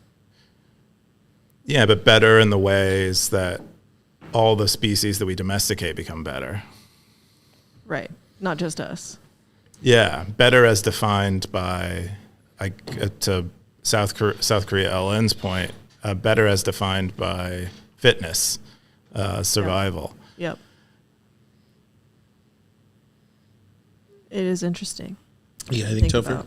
A: Yeah, but better in the ways that all the species that we domesticate become better.
C: Right. Not just us.
A: Yeah, better as defined by, to South Korea LN's point, better as defined by fitness, survival.
C: Yep. It is interesting.
B: Yeah, I think Topher.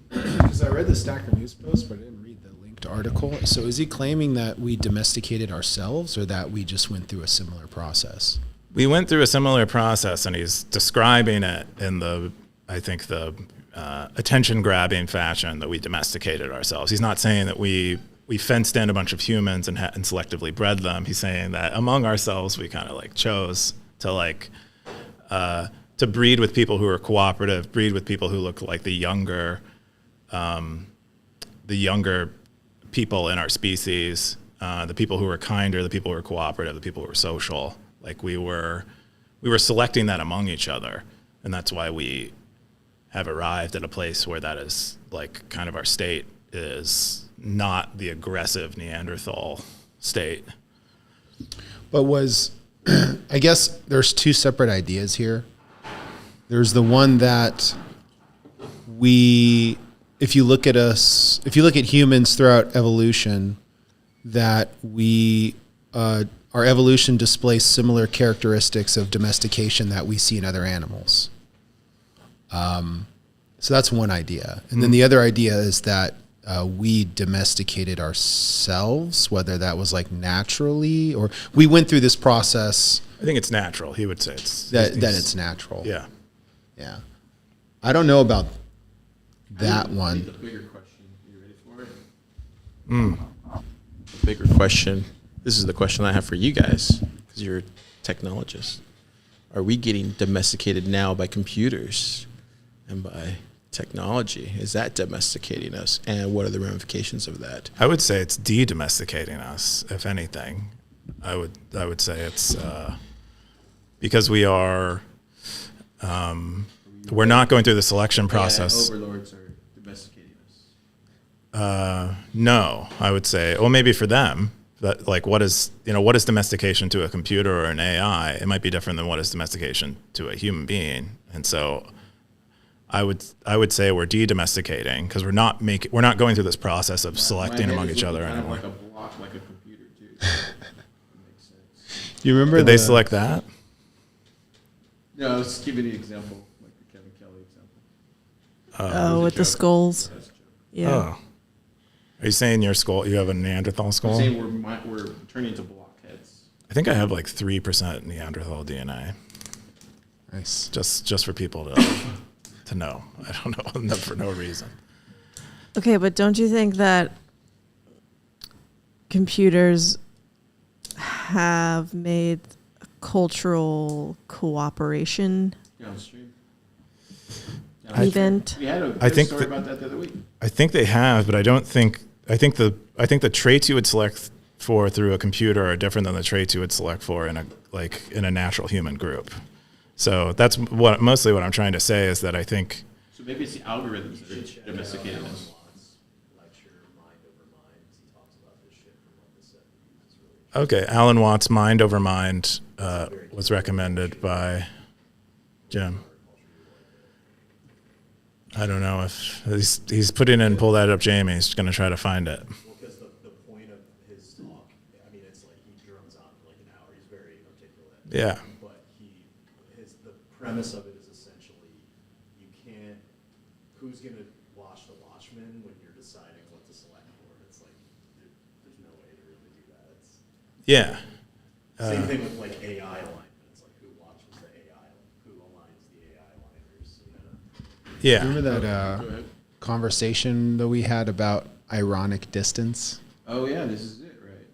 E: Because I read the Stacker News post, but I didn't read the linked article. So is he claiming that we domesticated ourselves, or that we just went through a similar process?
A: We went through a similar process, and he's describing it in the attention-grabbing fashion that we domesticated ourselves. He's not saying that we fenced in a bunch of humans and selectively bred them. He's saying that among ourselves, we kind of like chose to breed with people who are cooperative, breed with people who look like the younger people in our species, the people who are kinder, the people who are cooperative, the people who are social. Like we were selecting that among each other, and that's why we have arrived at a place where that is like kind of our state is not the aggressive Neanderthal state.
E: But I guess there's two separate ideas here. There's the one that if you look at humans throughout evolution, that our evolution displays similar characteristics of domestication that we see in other animals. So that's one idea. And then the other idea is that we domesticated ourselves, whether that was like naturally or we went through this process.
A: I think it's natural. He would say
E: that it's natural.
A: Yeah.
E: Yeah. I don't know about that one.
B: The bigger question. You ready for it? The bigger question. This is the question I have for you guys, because you're technologists. are we getting domesticated now by computers and by technology? Is that domesticating us? And what are the ramifications of that?
A: I would say it's de-domesticating us, if anything. I would say it's because we are we're not going through the selection process.
B: Overlords are domesticating us.
A: No, I would say, well, maybe for them, that like what is domestication to a computer or an AI? It might be different than what is domestication to a human being, and so I would say we're de-domesticating because we're not going through this process of selecting among each other anymore.
B: Like a block, like a computer too. That makes sense.
E: You remember
A: Did they select that?
B: No, I was giving you an example, like the Kevin Kelly example.
C: Oh, with the skulls.
B: That's a joke.
C: Yeah.
A: Oh. Are you saying your skull? You have a Neanderthal
B: I'm
A: skull?
B: saying we're turning into blockheads.
A: I think I have like 3% Neanderthal DNA.
E: Nice.
A: Just for people to know. I don't know for no reason.
C: Okay, but don't you think that computers have made a cultural cooperation
B: Downstream.
C: event?
B: We had a
A: I
B: good
A: think
B: story
A: that-
B: about that the other week.
A: I think they have, but I don't think. I think the traits you would select for through a computer are different than the traits you would select for in a natural human group. So that's mostly what I'm trying to say is that I think.
B: So maybe it's the algorithms that are domesticating us.
A: Okay, Alan Watts' Mind Over Mind was recommended by Jim. I don't know if he's putting in, pull that up, Jamie. He's going to try to find it.
D: Well, because the point of his talk, I mean, it's like he drones on for like an hour. He's very articulate.
A: Yeah.
D: But the premise of it is essentially you can't, who's going to watch The Watchmen when you're deciding what to select for? It's like, there's no way to really do that. It's
A: Yeah.
D: same thing with like AI alignment. It's like who watches the AI, who aligns the AI aligners, you know?
A: Yeah.
E: Remember that
B: Go ahead.
E: conversation that we had about ironic distance?
B: Oh yeah, this is it, right?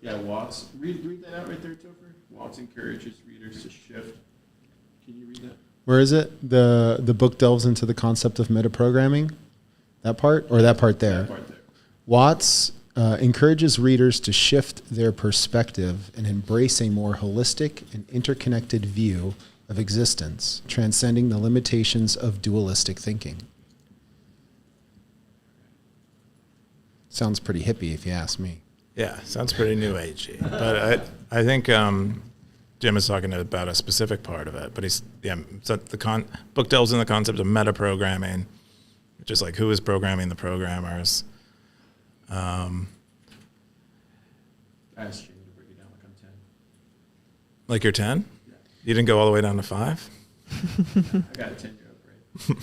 B: Yeah, Watts. Read that out right there, Topher. Watts encourages readers to shift. Can you read that?
E: Where is it? The book delves into the concept of metaprogramming. That part or that part there?
B: That part there.
E: Watts encourages readers to shift their perspective and embrace a more holistic and interconnected view of existence, transcending the limitations of dualistic thinking. Sounds pretty hippie if you ask me.
A: Yeah, sounds pretty new agey. But I think Jim is talking about a specific part of it. But so the book delves in the concept of metaprogramming, which is like who is programming the programmers.
B: Ask Jamie to break it down like I'm 10.
A: Like you're 10? You didn't go all the way down to 5?
B: I got a 10-year-old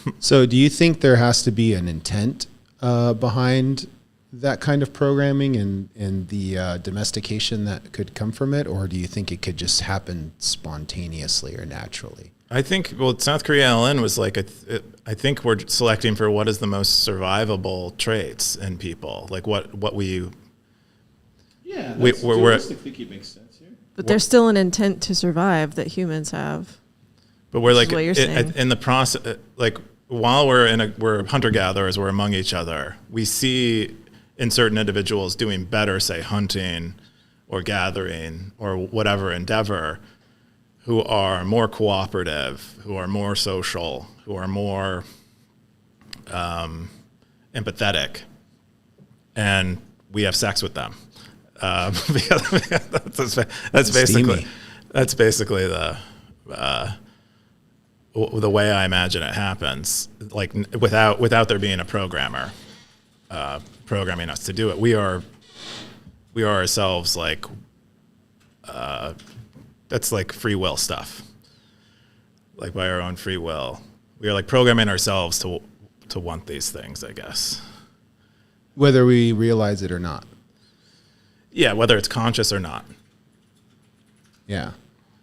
B: brain.
E: So do you think there has to be an intent behind that kind of programming and the domestication that could come from it? Or do you think it could just happen spontaneously or naturally?
A: I think, South Korea LN was like, I think we're selecting for what is the most survivable traits in people. Like what we,
B: Yeah,
A: We-
B: that's
A: we're-
B: dualistic thinking makes sense here.
C: But there's still an intent to survive that humans have.
A: but we're
C: This
A: like,
C: is what you're saying.
A: in the process, like while we're hunter-gatherers, we're among each other, we see in certain individuals doing better, say hunting or gathering or whatever endeavor, who are more cooperative, who are more social, who are more empathetic, and we have sex with them. That's basically the way I imagine it happens. Like without there being a programmer programming us to do it, we are ourselves like. That's like free will stuff. Like by our own free will, we are like programming ourselves to want these things, I guess.
E: Whether we realize it or not.
A: Yeah, whether it's conscious or not.
E: Yeah.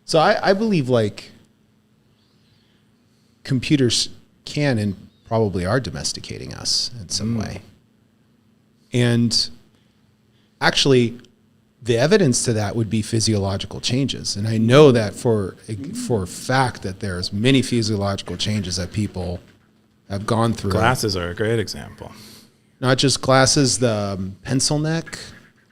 E: So I believe like computers can and probably are domesticating us in some way. And actually, the evidence to that would be physiological changes. And I know that for a fact that there's many physiological changes that people have gone through.
A: Glasses are a great example.
E: Not just glasses, the pencil neck,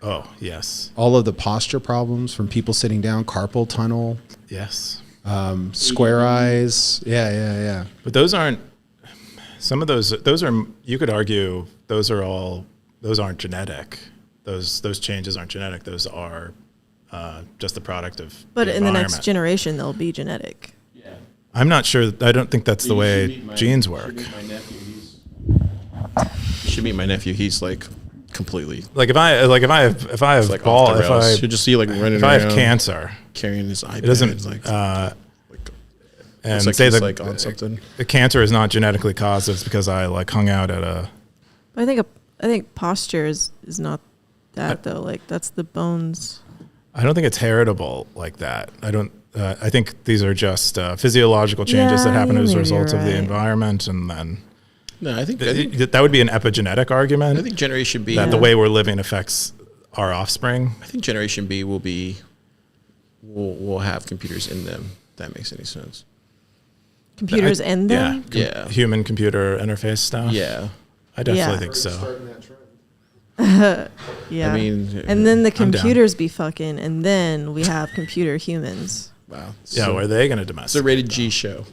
A: Oh, yes.
E: all of the posture problems from people sitting down, carpal tunnel,
A: Yes.
E: square eyes. Yeah.
A: But those aren't, some of those are, you could argue those aren't genetic. Those changes aren't genetic. Those are just the product of
C: But
A: the
C: in the
A: environment.
C: next generation, they'll be genetic.
B: Yeah.
A: I'm not sure. I don't think that's the way genes work.
B: You should meet my nephew. He's like completely.
A: Like if I have
B: Like off the rails. You just see like running
A: if I
B: around
A: have cancer,
B: carrying his iPad.
A: it doesn't.
B: like,
A: And
B: it's like
A: say
B: he's
A: that
B: like on something.
A: the cancer is not genetically caused. It's because I like hung out at a.
C: But I think posture is not that though. Like that's the bones.
A: I don't think it's heritable like that. I don't. I think these are just physiological changes that
C: Yeah,
A: happen as a
C: maybe
A: result
C: you're
A: of the
C: right.
A: environment, and then
B: No, I think
A: that would be an epigenetic argument.
B: I think Generation B.
A: that the
C: Yeah.
A: way we're living affects our offspring.
B: I think Generation B will have computers in them. If that makes any sense.
C: Computers in them.
B: Yeah.
A: Human computer interface stuff.
B: Yeah.
A: I definitely
C: Yeah.
A: think so.
C: Yeah.
B: I mean,
C: and then the
A: I'm down.
C: computers be fucking, and then we have computer humans.
B: wow.
A: Yeah,
B: So
A: where are they going to
B: it's a
A: domesticate?
B: rated G show.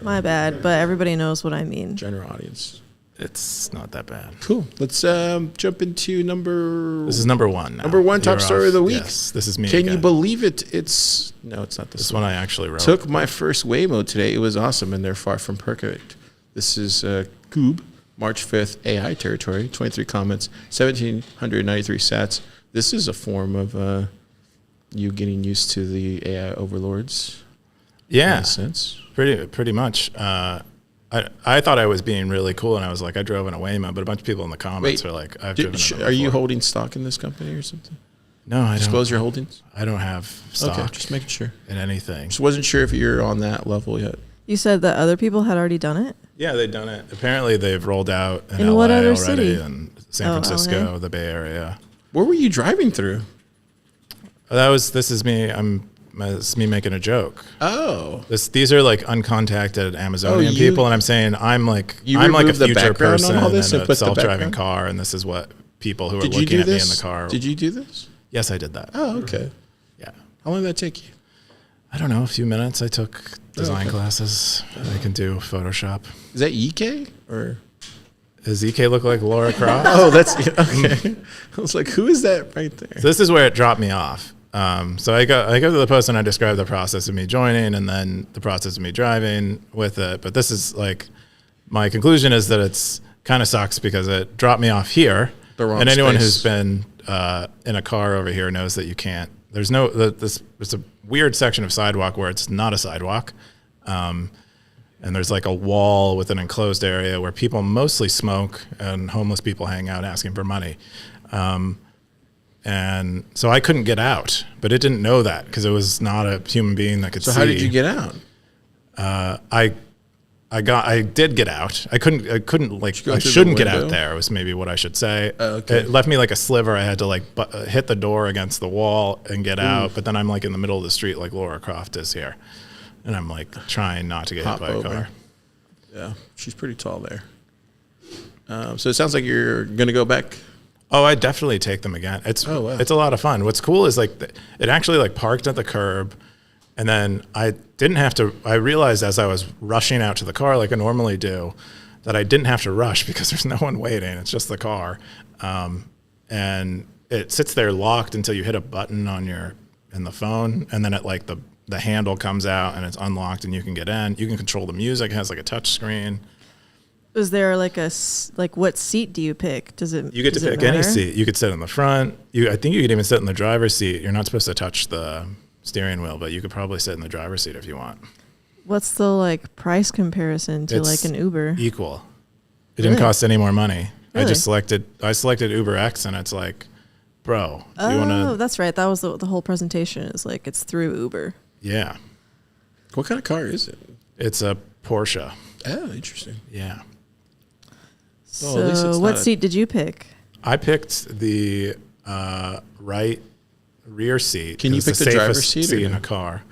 C: My bad, but everybody knows what I mean.
B: General audience.
A: It's not that bad.
B: Cool. Let's jump into number.
A: This is number one. Now.
B: Number one top
A: You're
B: story
A: off.
B: of the week.
A: Yes, this is me.
B: Can you
A: again.
B: believe it? It's not this
A: This
B: one.
A: one I actually wrote.
B: Took my first Waymo today. It was awesome, and they're far from perfect. This is Goob, March 5th, AI territory, 23 comments, 1,793 sats. This is a form of you getting used to the AI overlords. In
A: Yeah,
B: a sense.
A: pretty much. I thought I was being really cool, and I was like, I drove in a Waymo, but a bunch of people in the comments
B: Wait,
A: are like, I've driven. in
B: Are you
A: before.
B: holding stock in this company or something?
A: No, I don't.
B: Disclose your holdings?
A: I don't have stock
B: Okay, just making sure.
A: in anything.
B: Just wasn't sure if you're on that level yet.
C: You said that other people had already done it.
A: Yeah, they've done it. Apparently, they've rolled out in
C: In
A: LA
C: what other
A: already,
C: city?
A: and San
C: Oh,
A: Francisco,
C: LA?
A: the Bay Area.
B: Where were you driving through?
A: This is me. It's me making a joke.
B: Oh.
A: These are like uncontacted Amazonian
B: you-
A: people, and I'm saying I'm like
B: You
A: a
B: removed the
A: future
B: background on
A: person
B: all this
A: in
B: and
A: a
B: put the
A: self-driving
B: background?
A: car, and this is what people who are
B: Did you
A: looking
B: do
A: at me in
B: this?
A: the car.
B: Did you do this?
A: Yes, I did that.
B: Oh, okay.
A: Yeah,
B: How long did that take you?
A: I don't know. A few minutes. I took design
B: okay.
A: classes. I can do Photoshop.
B: Is that EK or?
A: Does EK look like Laura Croft?
B: Oh, that's okay. I was like, who is that right there?
A: So this is where it dropped me off. So I go to the post and I describe the process of me joining and then the process of me driving with it. But this is like, my conclusion is that it's kind of sucks because it dropped me off here.
B: The wrong
A: And anyone
B: space.
A: who's been in a car over here knows that you can't. There's no it's a weird section of sidewalk where it's not a sidewalk. And there's like a wall with an enclosed area where people mostly smoke and homeless people hang out asking for money. And so I couldn't get out, but it didn't know that because it was not a human being that could see.
B: So how did you get out?
A: I did get out. I couldn't like,
B: go
A: I
B: through the
A: shouldn't get out
B: window?
A: there was maybe what I should say.
B: Oh, okay.
A: It left me like a sliver. I had to like hit the door against the wall and get out. But then I'm like in the middle of the street like Laura Croft is here. And I'm like trying not to get
B: Hop
A: hit by a
B: over.
A: car.
B: Yeah, she's pretty tall there. So it sounds like you're gonna go back.
A: Oh, I definitely take them again. It's
B: Oh, wow.
A: it's a lot of fun. What's cool is like it actually like parked at the curb, and then I didn't have to. I realized as I was rushing out to the car like I normally do, that I didn't have to rush because there's no one waiting. It's just the car, and it sits there locked until you hit a button in the phone, and then it like the handle comes out and it's unlocked and you can get in. You can control the music. It has like a touch screen.
C: Is there like what seat do you pick? Does it?
A: You get to
C: does it
A: pick any
C: matter?
A: seat. You could sit in the front. I think you could even sit in the driver's seat. You're not supposed to touch the steering wheel, but you could probably sit in the driver's seat if you want.
C: What's the like price comparison to
A: It's
C: like an Uber?
A: Equal. It didn't
C: Really?
A: cost any more money.
C: Really?
A: I selected Uber X, and it's like, bro, you
C: Oh,
A: wanna?
C: that's right. That was the whole presentation. Is like it's through Uber.
A: Yeah,
B: What kind of car is it?
A: it's a Porsche.
B: Oh, interesting.
A: Yeah,
B: Well, at least
C: So
B: it's
C: what
B: not-
C: seat did you pick?
A: I picked the right rear seat.
B: Can you
A: It's
B: pick the driver's
A: safest
B: seat or
A: in
B: no?
A: a car.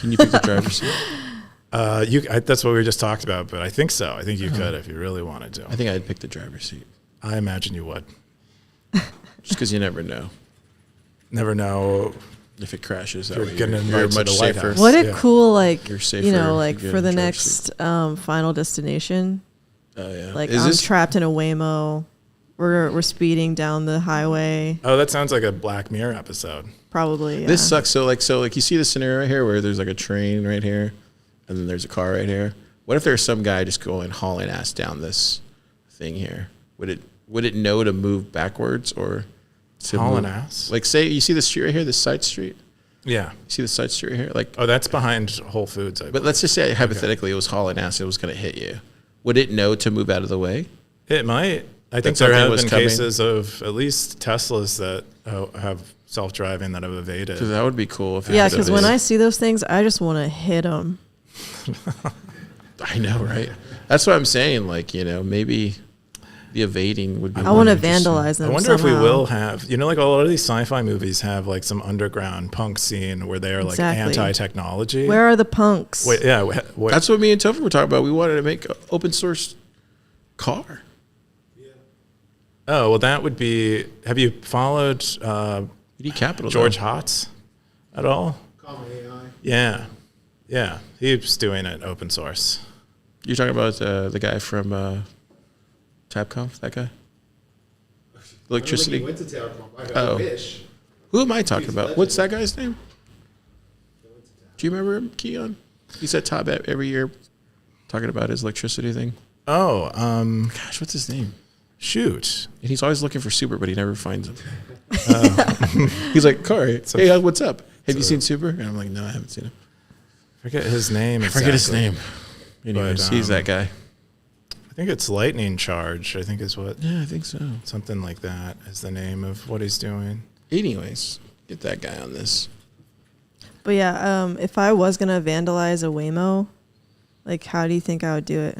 B: Can you pick the driver's seat?
A: That's what we just talked about, but I think so. I think you could if you really wanted to.
B: I think I'd pick the driver's seat.
A: I imagine you would.
B: Just because you never know
A: Never know.
B: if it crashes. That
A: You're
B: way
A: getting
B: you're
A: invited to
B: much
A: the White
B: safer.
A: House.
C: What a
A: Yeah.
C: cool, like,
B: You're
C: you
B: safer
C: know,
B: if
C: like
B: you
C: for
B: get
C: the
B: in the
C: next Final Destination.
B: Oh yeah.
C: Like,
B: Is
C: I'm
B: this
C: trapped in a Waymo. We're speeding down the highway.
A: Oh, that sounds like a Black Mirror episode.
C: Probably. Yeah.
B: This sucks. So like you see the scenario right here where there's like a train right here, and then there's a car right here. What if there's some guy just going hauling ass down this thing here? Would it know to move backwards or to
A: Hauling
B: move?
A: ass?
B: Like say you see the street right here, this side street.
A: Yeah.
B: You see the side street right here, like.
A: Oh, that's behind Whole Foods.
B: But let's just say hypothetically it was hauling ass. It was going to hit you. Would it know to move out of the way?
A: It might. I think
B: something
A: there have
B: was
A: been
B: coming?
A: cases of at least Teslas that have self-driving that have evaded.
B: Because that would be cool. If it
C: Yeah,
B: had
C: because
B: a-
C: when I see those things, I just want to hit them.
B: I know, right? That's what I'm saying. Like, you know, maybe the evading would be.
C: I want to
B: interesting.
C: vandalize them.
A: I wonder if we
C: somehow.
A: will have, like a lot of these sci-fi movies have like some underground punk scene where they are like
C: Exactly.
A: anti-technology.
C: Where are the punks?
A: Wait, yeah.
B: That's what me and Topher were talking about. We wanted to make an open source car.
A: Oh, well, that would be. Have you followed
B: You need capital.
A: George
B: though.
A: Hotz at all?
E: Common AI.
A: Yeah, yeah. He's doing it open source.
B: You're talking about the guy from TabConf, that guy? Electricity.
E: went to Telecom. I
B: Oh.
E: wish.
B: Who am I talking about? What's that guy's name? Do you remember him, Keyan? He's at Top every year talking about his electricity thing.
A: Oh,
B: Gosh, what's his name?
A: shoot.
B: And he's always looking for Super, but he never finds him. He's like, Corey, hey, what's up? Have you seen Super? And I'm like, no, I haven't seen him.
A: Forget his name.
B: I forget his
A: exactly.
B: name. Anyways,
A: But,
B: he's that guy.
A: I think it's Lightning Charge. I think is what
B: Yeah, I think so.
A: something like that is the name of what he's doing.
B: Anyways, get that guy on this.
C: But yeah, if I was gonna vandalize a Waymo, like, how do you think I would do it?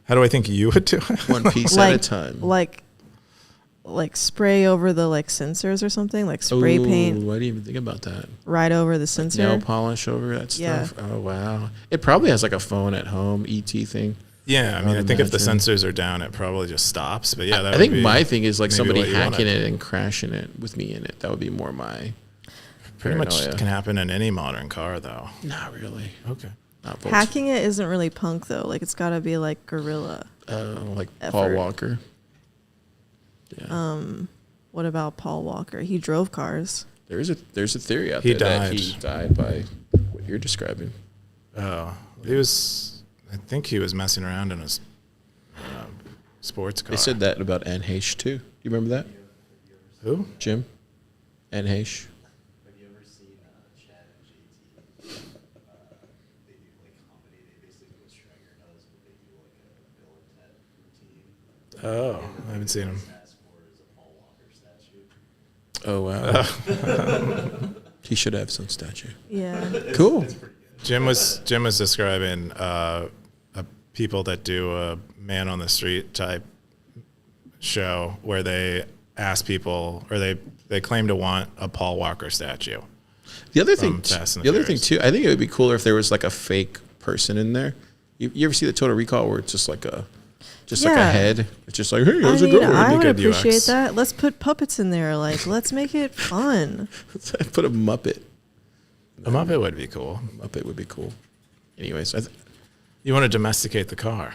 A: How do I think you would do it?
B: One piece
C: like,
B: at a time.
C: like spray over the like sensors or something, like spray
B: Ooh,
C: paint
B: I didn't even think about that.
C: right over the sensor.
B: Nail polish over that
C: Yeah.
B: stuff. Oh wow! It probably has like a phone at home ET thing.
A: Yeah, I mean, I think if the
B: imagine.
A: sensors are down, it probably just stops. But yeah, that
B: I think
A: would be
B: my thing is like
A: maybe
B: somebody
A: what you
B: hacking
A: wanted.
B: it and crashing it with me in it. That would be more my
A: Pretty much
B: paranoia.
A: can happen in any modern car, though.
B: Not really.
A: Okay.
B: Not Volks-
C: Hacking it isn't really punk though. Like, it's got to be like guerrilla.
B: like Paul
C: effort.
B: Walker. Yeah.
C: What about Paul Walker? He drove cars.
B: there's a theory out
A: He
B: there that
A: died.
B: he died by what you're describing.
A: Oh, he was. I think he was messing around in his sports car.
B: They said that about NH too. You remember that,
A: Who?
B: Jim? NH.
D: Have you ever seen Chad and JT? They do like comedy. They basically do what Striker does, but they do like a Bill and Ted routine.
A: Oh, I haven't seen him.
D: Ask for is a Paul Walker statue.
B: Oh wow. He should have some statue.
C: Yeah.
B: Cool.
A: Jim was describing people that do a man on the street type show where they ask people or they claim to want a Paul Walker statue.
B: The other thing,
A: Fast and
B: the other thing
A: Furious.
B: too, I think it would be cooler if there was like a fake person in there. You ever see the Total Recall where it's just like a
C: Yeah.
B: head? It's just like, hey,
C: I
B: how's it
C: mean,
B: going?
C: I would
A: good
C: appreciate
A: UX.
C: that. Let's put puppets in there. Like, let's make it fun.
B: Put a Muppet.
A: A Muppet would be cool.
B: Muppet would be cool. Anyways,
A: You want to domesticate the car.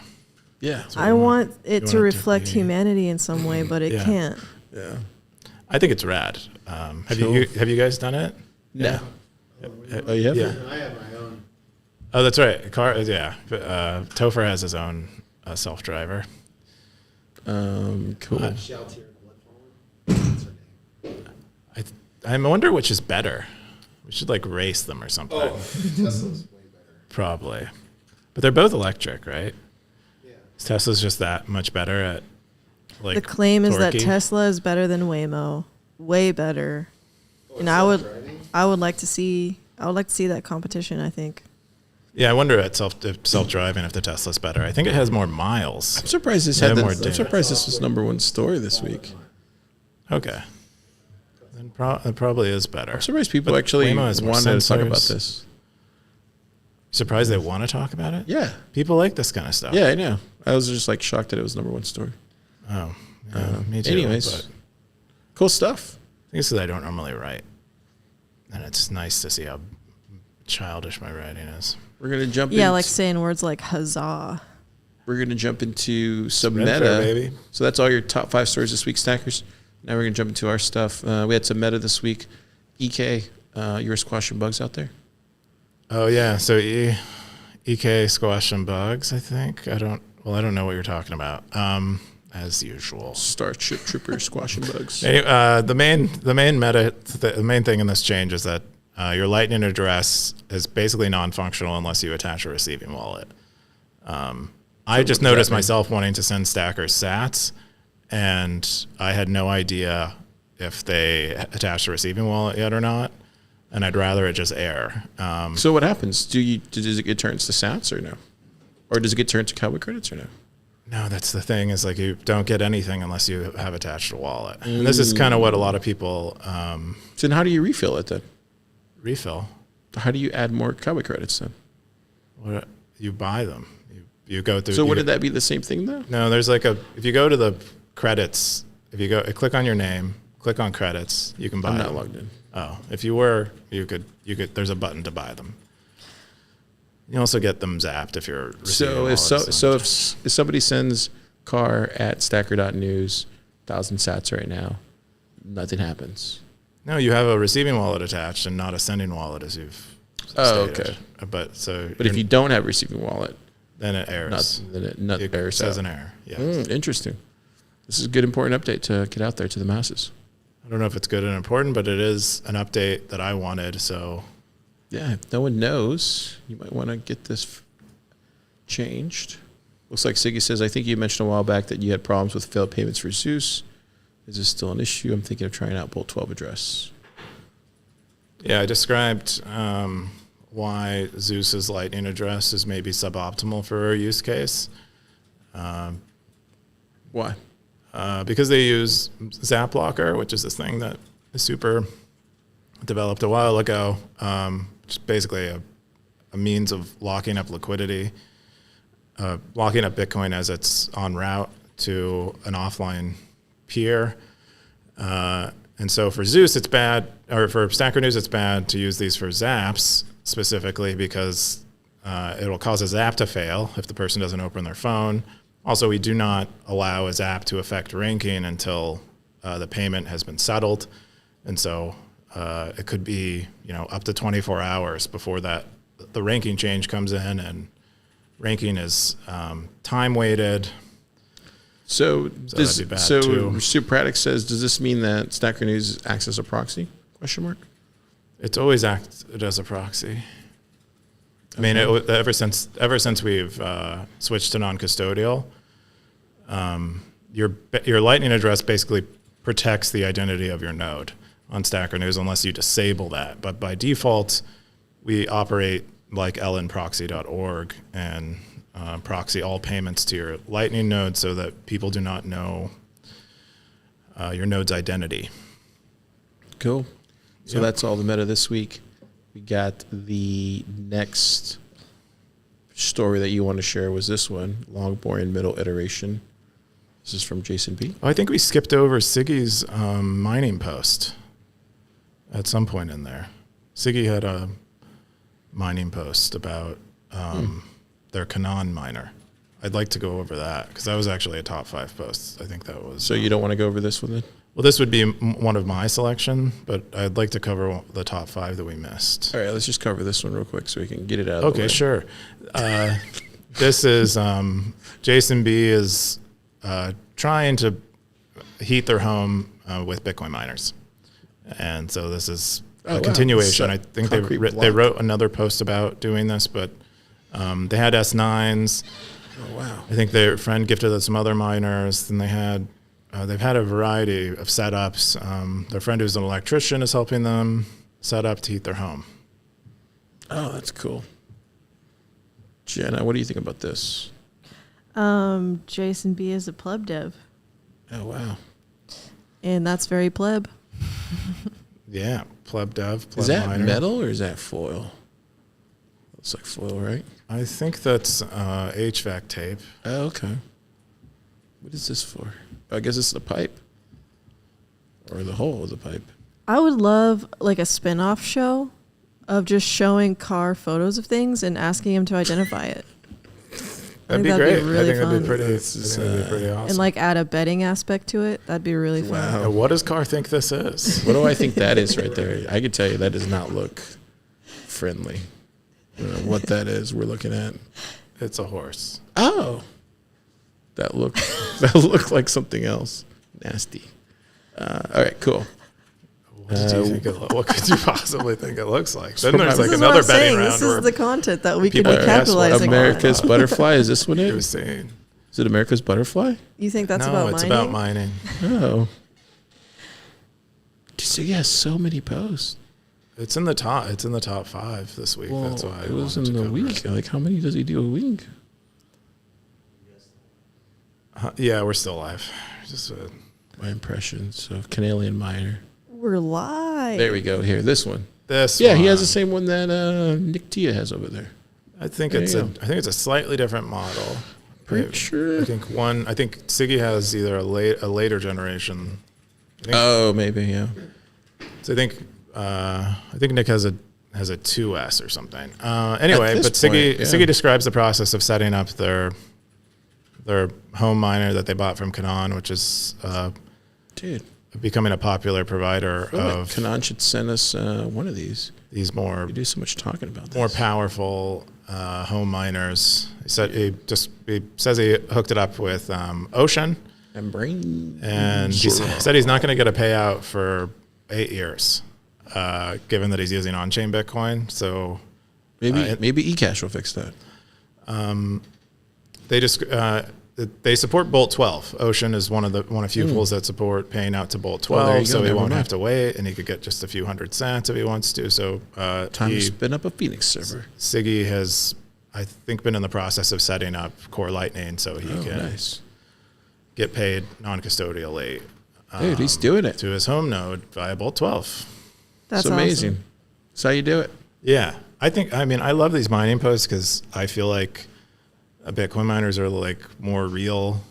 B: yeah,
C: I want it
A: want
C: to
A: it to
C: reflect
A: be-
C: humanity in some way, but it
A: Yeah.
C: can't.
B: yeah.
A: I think it's rad. Have
B: Cool.
A: you guys done it?
B: No. Oh, you have?
A: Yeah.
E: I have my own.
A: Oh, that's right. Car. Yeah. Topher has his own self-driver.
B: Cool.
E: Shaltier Bloodfall. That's her name.
A: I wonder which is better. We should like race them or something.
E: Oh, Tesla's way better.
A: Probably. But they're both electric, right?
E: Yeah.
A: Tesla's just that much better at like
C: The claim is that
A: torquey.
C: Tesla is better than Waymo, way better.
E: Oh,
C: And I would like to see that competition. I think.
A: Yeah, I wonder at self-driving if the Tesla's better. I think it has more miles.
B: I'm surprised this
A: Yeah,
B: had.
A: more
B: I'm
A: data.
B: surprised this was #1 story this week.
A: Okay. Then It probably is better.
B: I'm surprised people
A: But
B: actually
A: Waymo has more
B: wanted to talk about
A: sensors.
B: this.
A: Surprised they want to talk about it?
B: Yeah.
A: People like this kind of stuff.
B: Yeah, I know. I was just like shocked that it was number one story.
A: Oh, yeah, me too.
B: Anyways,
A: But
B: cool stuff.
A: I think it's because I don't normally write. And it's nice to see how childish my writing is.
B: We're gonna jump.
C: Yeah,
B: into,
C: like saying words like huzzah.
B: we're gonna jump into some
A: Red
B: meta.
A: Fair, baby.
B: So that's all your top 5 stories this week, Stackers. Now we're gonna jump into our stuff. We had some meta this week. EK, you were squashing bugs out there.
A: Oh yeah, so EK squash and bugs. I think I don't know what you're talking about. As usual.
B: Starship Trooper squashing bugs.
A: Anyway, the main thing in this change is that your Lightning address is basically non-functional unless you attach a receiving wallet. I just noticed myself wanting to send stackers sats, and I had no idea if they attached a receiving wallet yet or not, and I'd rather it just error.
B: So what happens? Does it get turned to sats or no? Or does it get turned to cowboy credits or no?
A: No, that's the thing, is like you don't get anything unless you have attached a wallet. And this is kind of what a lot of people
B: So then how do you refill it then?
A: refill.
B: How do you add more cowboy credits then?
A: What you buy them. You go through.
B: So
A: you
B: wouldn't that be the same thing though?
A: No, there's like if you go to the credits, if you go click on your name, click on credits, you can buy
B: I'm not
A: them.
B: logged in.
A: Oh, if you were, you could. There's a button to buy them. You also get them zapped if you're.
B: So if if somebody sends car at stacker.news, 1,000 sats right now, nothing happens.
A: No, you have a receiving wallet attached and not a sending wallet, as you've.
B: Oh,
A: stated.
B: okay.
A: But
B: If you don't have a receiving wallet,
A: then it errors.
B: then it errors
A: says
B: out.
A: an error. Yeah.
B: Interesting. This is a good important update to get out there to the masses.
A: I don't know if it's good and important, but it is an update that I wanted. So
B: Yeah, if no one knows, you might want to get this changed. Looks like Siggy says, I think you mentioned a while back that you had problems with failed payments for Zeus. Is this still an issue? I'm thinking of trying out Bolt 12 address.
A: yeah, I described why Zeus's Lightning address is maybe suboptimal for a use case.
B: Why?
A: Because they use Zap Blocker, which is this thing that is super developed a while ago, just basically a means of locking up liquidity, locking up Bitcoin as it's en route to an offline peer. And so for Zeus, it's bad, or for Stacker News, it's bad to use these for zaps specifically because it'll cause a zap to fail if the person doesn't open their phone. Also, we do not allow a zap to affect ranking until the payment has been settled. And so it could be, up to 24 hours before the ranking change comes in, and ranking is time weighted.
B: So
A: that'd be bad too.
B: Supratic says, does this mean that Stacker News acts as a proxy? Question mark.
A: It's always acted as a proxy. I mean, ever since we've switched to non-custodial, your Lightning address basically protects the identity of your node on Stacker News unless you disable that. But by default, we operate like lnproxy.org and proxy all payments to your Lightning node so that people do not know your node's identity.
B: Cool. So
A: Yep.
B: that's all the meta this week. We got the next story that you want to share was this one, long boring middle iteration. This is from Jason B.
A: I think we skipped over Siggy's mining post at some point in there. Siggy had a mining post about their Kanan miner. I'd like to go over that because that was actually a top 5 post. I think that was.
B: So you don't want to go over this one then?
A: Well, this would be one of my selection, but I'd like to cover the top 5 that we missed.
B: All right, let's just cover this one real quick so we can get it out of the way.
A: Okay, sure. This is Jason B is trying to heat their home with Bitcoin miners, and so this is a
B: wow.
A: continuation.
B: So
A: I think
B: concrete
A: they
B: block.
A: wrote another post about doing this, but they had S9s.
B: Oh, wow.
A: I think their friend gifted us some other miners. Then they had they've had a variety of setups. Their friend who's an electrician is helping them set up to heat their home.
B: Oh, that's cool. Jenna, what do you think about this?
C: Jason B is a pleb dev,
B: Oh, wow.
C: and that's very pleb.
A: Yeah, pleb dev, pleb
B: Is that
A: minor.
B: metal or is that foil? Looks like foil, right?
A: I think that's HVAC tape.
B: Oh, okay. What is this for? I guess it's the pipe. Or the hole of the pipe.
C: I would love like a spin-off show of just showing Car photos of things and asking him to identify it.
A: That'd be
C: that'd
A: great.
C: be really
A: I think that'd
C: fun.
A: be pretty.
B: This is,
A: I think that'd be pretty awesome.
C: And like add a betting aspect to it. That'd be really fun.
B: Wow.
A: What does Car think this is?
B: What do I think that is right there? I could tell you that does not look friendly. I don't know what that is we're looking at.
A: It's a horse.
B: Oh. That looked like something else. Nasty. All right, cool.
A: What did you think? What could you possibly think it looks like? Then there's
C: This
A: like
C: is what
A: another
C: I'm
A: betting
C: saying.
A: round
C: This
A: where
C: is the content that we could
A: people
C: be
A: are asked what
C: capitalizing
B: America's
C: on.
B: butterfly. Is this one
A: he
B: it?
A: was saying.
B: Is it America's butterfly?
C: You think that's
A: No,
C: about
A: it's
C: mining?
A: about mining.
B: Oh. So he has so many posts.
A: It's in the top. It's in the top 5 this week.
B: Well,
A: That's why
B: it was
A: wanted
B: in
A: to
B: the
A: cover
B: week.
A: it.
B: Like, how many does he do a week?
A: Yeah, we're still live. Just
B: My impressions of Canadian Miner.
C: We're live.
B: There we go. Here, this one.
A: this.
B: Yeah, he has
A: one,
B: the same one that Nick Tia has over there.
A: I think
B: There
A: it's
B: you
A: a.
B: go.
A: I think it's a slightly different model.
B: Pretty sure.
A: I think Siggy has either a later generation.
B: Oh, maybe, yeah.
A: So I think Nick has a 2S or something. Anyway,
B: this
A: but Siggy
B: point, yeah.
A: Siggy describes the process of setting up their home miner that they bought from Kanan, which is
B: Dude,
A: becoming a popular provider
B: I feel like
A: of
B: Kanan should send us one of these.
A: these more
B: We do so much talking about this.
A: more powerful home miners. He says he hooked it up with Ocean,
B: Membrane.
A: and he said he's not going to get a payout for 8 years, given that he's using on-chain Bitcoin. So
B: Maybe eCash will fix that.
A: they support Bolt 12. Ocean is one of few pools that support paying out to Bolt 12,
B: there you go.
A: so he
B: Never
A: won't
B: mind.
A: have to wait, and he could get just a few hundred cents if he wants to. So
B: Time to spin up a Phoenix server.
A: Siggy has, I think, been in the process of setting up Core Lightning so he
B: Oh,
A: can
B: nice.
A: get paid non-custodially
B: Dude, he's doing it.
A: to his home node via Bolt 12.
C: That's
B: It's amazing.
C: awesome.
B: That's how you do it.
A: Yeah, I love these mining posts because I feel like Bitcoin miners are like more real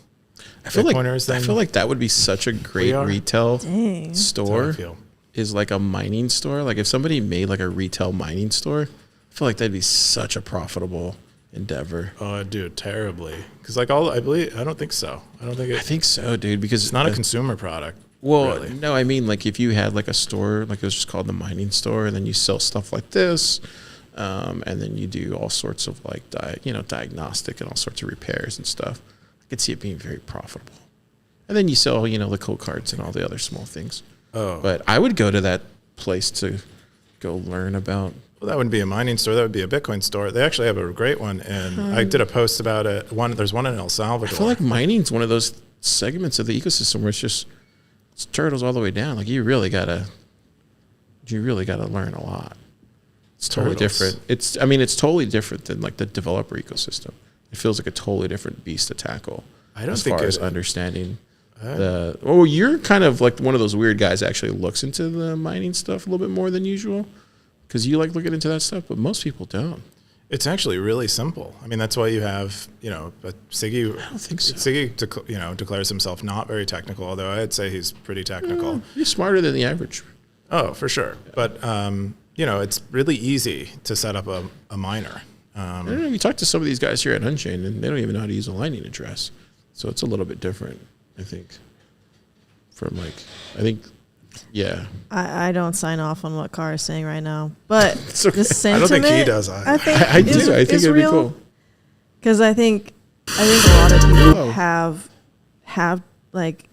B: I feel
A: Bitcoiners than
B: that would be such a great
A: are.
B: retail
C: Dang.
A: that's how I
B: store.
A: feel.
B: Is like a mining store. Like if somebody made like a retail mining store, I feel like that'd be such a profitable endeavor.
A: Oh, I'd do it terribly because I don't think so. I don't think
B: I think so, dude. Because
A: it's not a consumer product.
B: Well,
A: really.
B: no, I mean like if you had like a store, like it was just called the mining store, and then you sell stuff like this, and then you do all sorts of like diagnostic and all sorts of repairs and stuff. I could see it being very profitable. And then you sell the code cards and all the other small things.
A: Oh,
B: But I would go to that place to go learn about.
A: well, that wouldn't be a mining store. That would be a Bitcoin store. They actually have a great one, and I did a post about it. There's one in El Salvador.
B: I feel like mining's one of those segments of the ecosystem where it's turtles all the way down. Like you really gotta learn a lot. It's totally
A: Turtles.
B: different. It's totally different than like the developer ecosystem. It feels like a totally different beast to tackle.
A: I don't
B: as
A: think
B: far
A: it-
B: as understanding you're kind of like one of those weird guys that actually looks into the mining stuff a little bit more than usual because you like looking into that stuff, but most people don't.
A: It's actually really simple. I mean, that's why you have, but Siggy.
B: I don't think so.
A: Siggy, declares himself not very technical, although I'd say he's pretty technical.
B: You're smarter than the average.
A: Oh, for sure. But it's really easy to set up a miner.
B: I don't know. You talk to some of these guys here at Unchained, and they don't even know how to use a Lightning address. So it's a little bit different, I think. Yeah.
C: I don't sign off on what Car is saying right now, but
B: okay.
C: the sentiment.
A: I don't think he does either.
C: I think
B: I do. I think it'd be
C: real.
B: cool.
C: Because I think a lot of people
B: Oh.
C: have like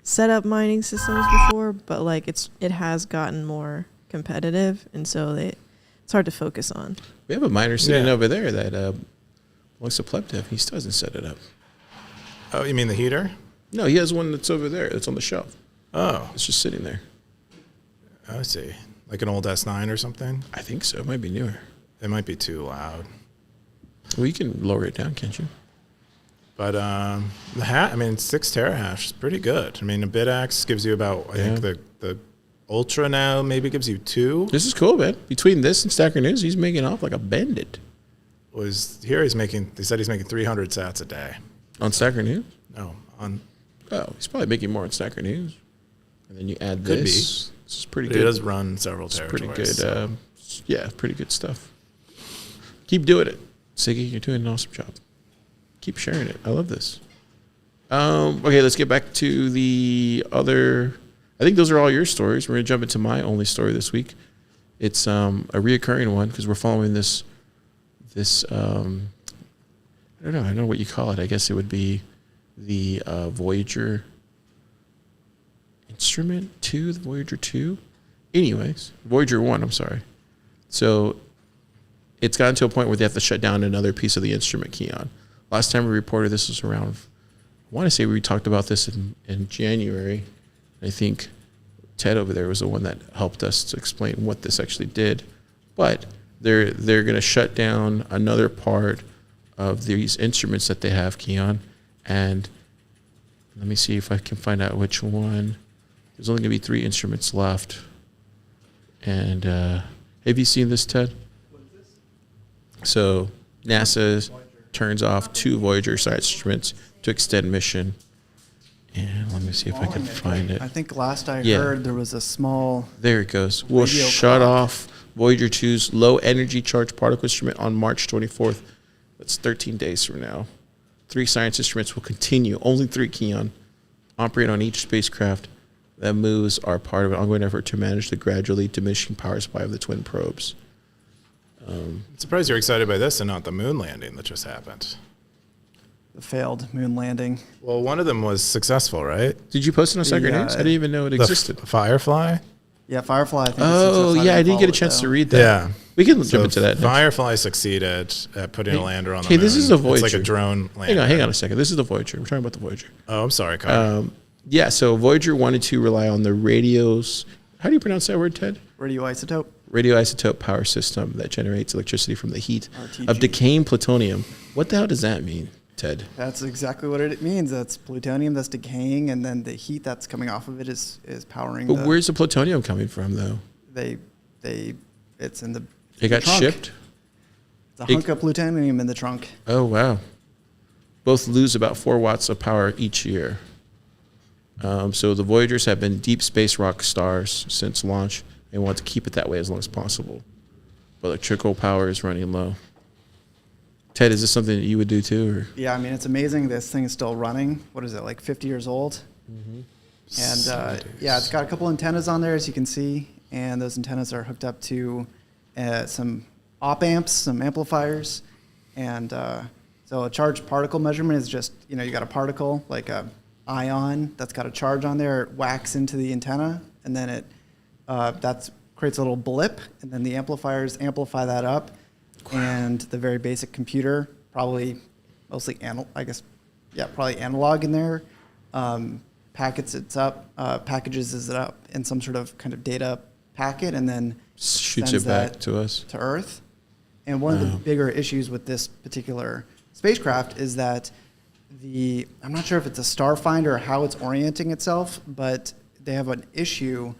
C: set up mining systems before, but like it has gotten more competitive, and so it's hard to focus on.
B: We have a miner sitting
A: Yeah.
B: over there that looks a pleb dev. He still hasn't set it up.
A: Oh, you mean the heater?
B: No, he has one that's over there. That's on the shelf.
A: Oh,
B: It's just sitting there.
A: I see. Like an old S9 or something?
B: I think so. It might be newer.
A: It might be too loud.
B: Well, you can lower it down, can't you?
A: But the 6 terahash is pretty good. I mean, a BitX gives you about, I think the Ultra now maybe gives you 2.
B: This is cool, man. Between this and Stacker News, he's making off like a bandit.
A: He said he's making 300 sats a day.
B: On Stacker News?
A: No, on
B: Oh, he's probably making more on Stacker News. And then you add
A: Could
B: this. This is pretty
A: but
B: good.
A: he does run several
B: It's
A: territories.
B: pretty good.
A: so-
B: Yeah, pretty good stuff. Keep doing it. Siggy, you're doing an awesome job. Keep sharing it. I love this. Okay, let's get back to the other. I think those are all your stories. We're going to jump into my only story this week. It's a reoccurring one because we're following this I don't know what you call it. I guess it would be the Voyager instrument 2, the Voyager 2. Anyways, Voyager 1, I'm sorry. So it's gotten to a point where they have to shut down another piece of the instrument, Keyan. Last time we reported this was around, I want to say we talked about this in January. I think Ted over there was the one that helped us to explain what this actually did. But they're going to shut down another part of these instruments that they have, Keyan. And let me see if I can find out which one. There's only going to be 3 instruments left. And have you seen this, Ted? So NASA turns off 2 Voyager side instruments to extend mission. And let me see if I can find it.
F: I think last I
B: Yeah.
F: heard there was a small.
B: There it goes. We'll
F: Radio
B: shut
F: clock.
B: off Voyager 2's low energy charged particle instrument on March 24th. That's 13 days from now. 3 science instruments will continue, only 3, Keyan, operate on each spacecraft that moves are part of an ongoing effort to manage the gradually diminishing power supply of the twin probes.
A: I'm surprised you're excited by this and not the moon landing that just happened.
F: The failed moon landing.
A: Well, one of them was successful, right?
B: Did you post it on Stacker
F: Yeah,
B: News? I didn't even know it
A: The
B: existed.
A: Firefly?
F: Yeah, Firefly. I think
B: Oh, yeah, I didn't get a chance to read that.
A: Yeah.
B: We can
A: So
B: jump into that next.
A: Firefly succeeded at putting a lander on the
B: hey,
A: moon.
B: this is a
A: It's like
B: Voyager.
A: a drone lander.
B: Hang on a second. This is the Voyager. We're talking about the Voyager.
A: Oh, I'm sorry, Carl.
B: Yeah, so Voyager wanted to rely on the radios. How do you pronounce that word, Ted?
F: Radioisotope.
B: Radioisotope power system that generates electricity from the heat
F: RTG.
B: of decaying plutonium. What the hell does that mean, Ted?
F: That's exactly what it means. That's plutonium that's decaying, and then the heat that's coming off of it is powering.
B: But where's the plutonium coming from, though?
F: It's in the.
B: It got
F: trunk.
B: shipped?
F: It's a hunk of plutonium in the trunk.
B: Oh, wow. Both lose about 4 watts of power each year. So the Voyagers have been deep space rock stars since launch and want to keep it that way as long as possible. But electrical power is running low. Ted, is this something that you would do too? Or?
F: Yeah, I mean, it's amazing this thing is still running. What is it, like 50 years old? And yeah, it's got a couple antennas on there, as you can see. And those antennas are hooked up to some op amps, some amplifiers. And so a charged particle measurement is just, you got a particle, like a ion that's got a charge on there. It whacks into the antenna, and then it creates a little blip, and then the amplifiers amplify that up. And the very basic computer, probably mostly probably analog in there, packages it up in some sort of kind of data packet, and then
B: Shoots
F: sends
B: it back
F: that
B: to us.
F: to Earth. And one of the bigger issues with this particular spacecraft is that I'm not sure if it's a starfinder or how it's orienting itself, but they have an issue.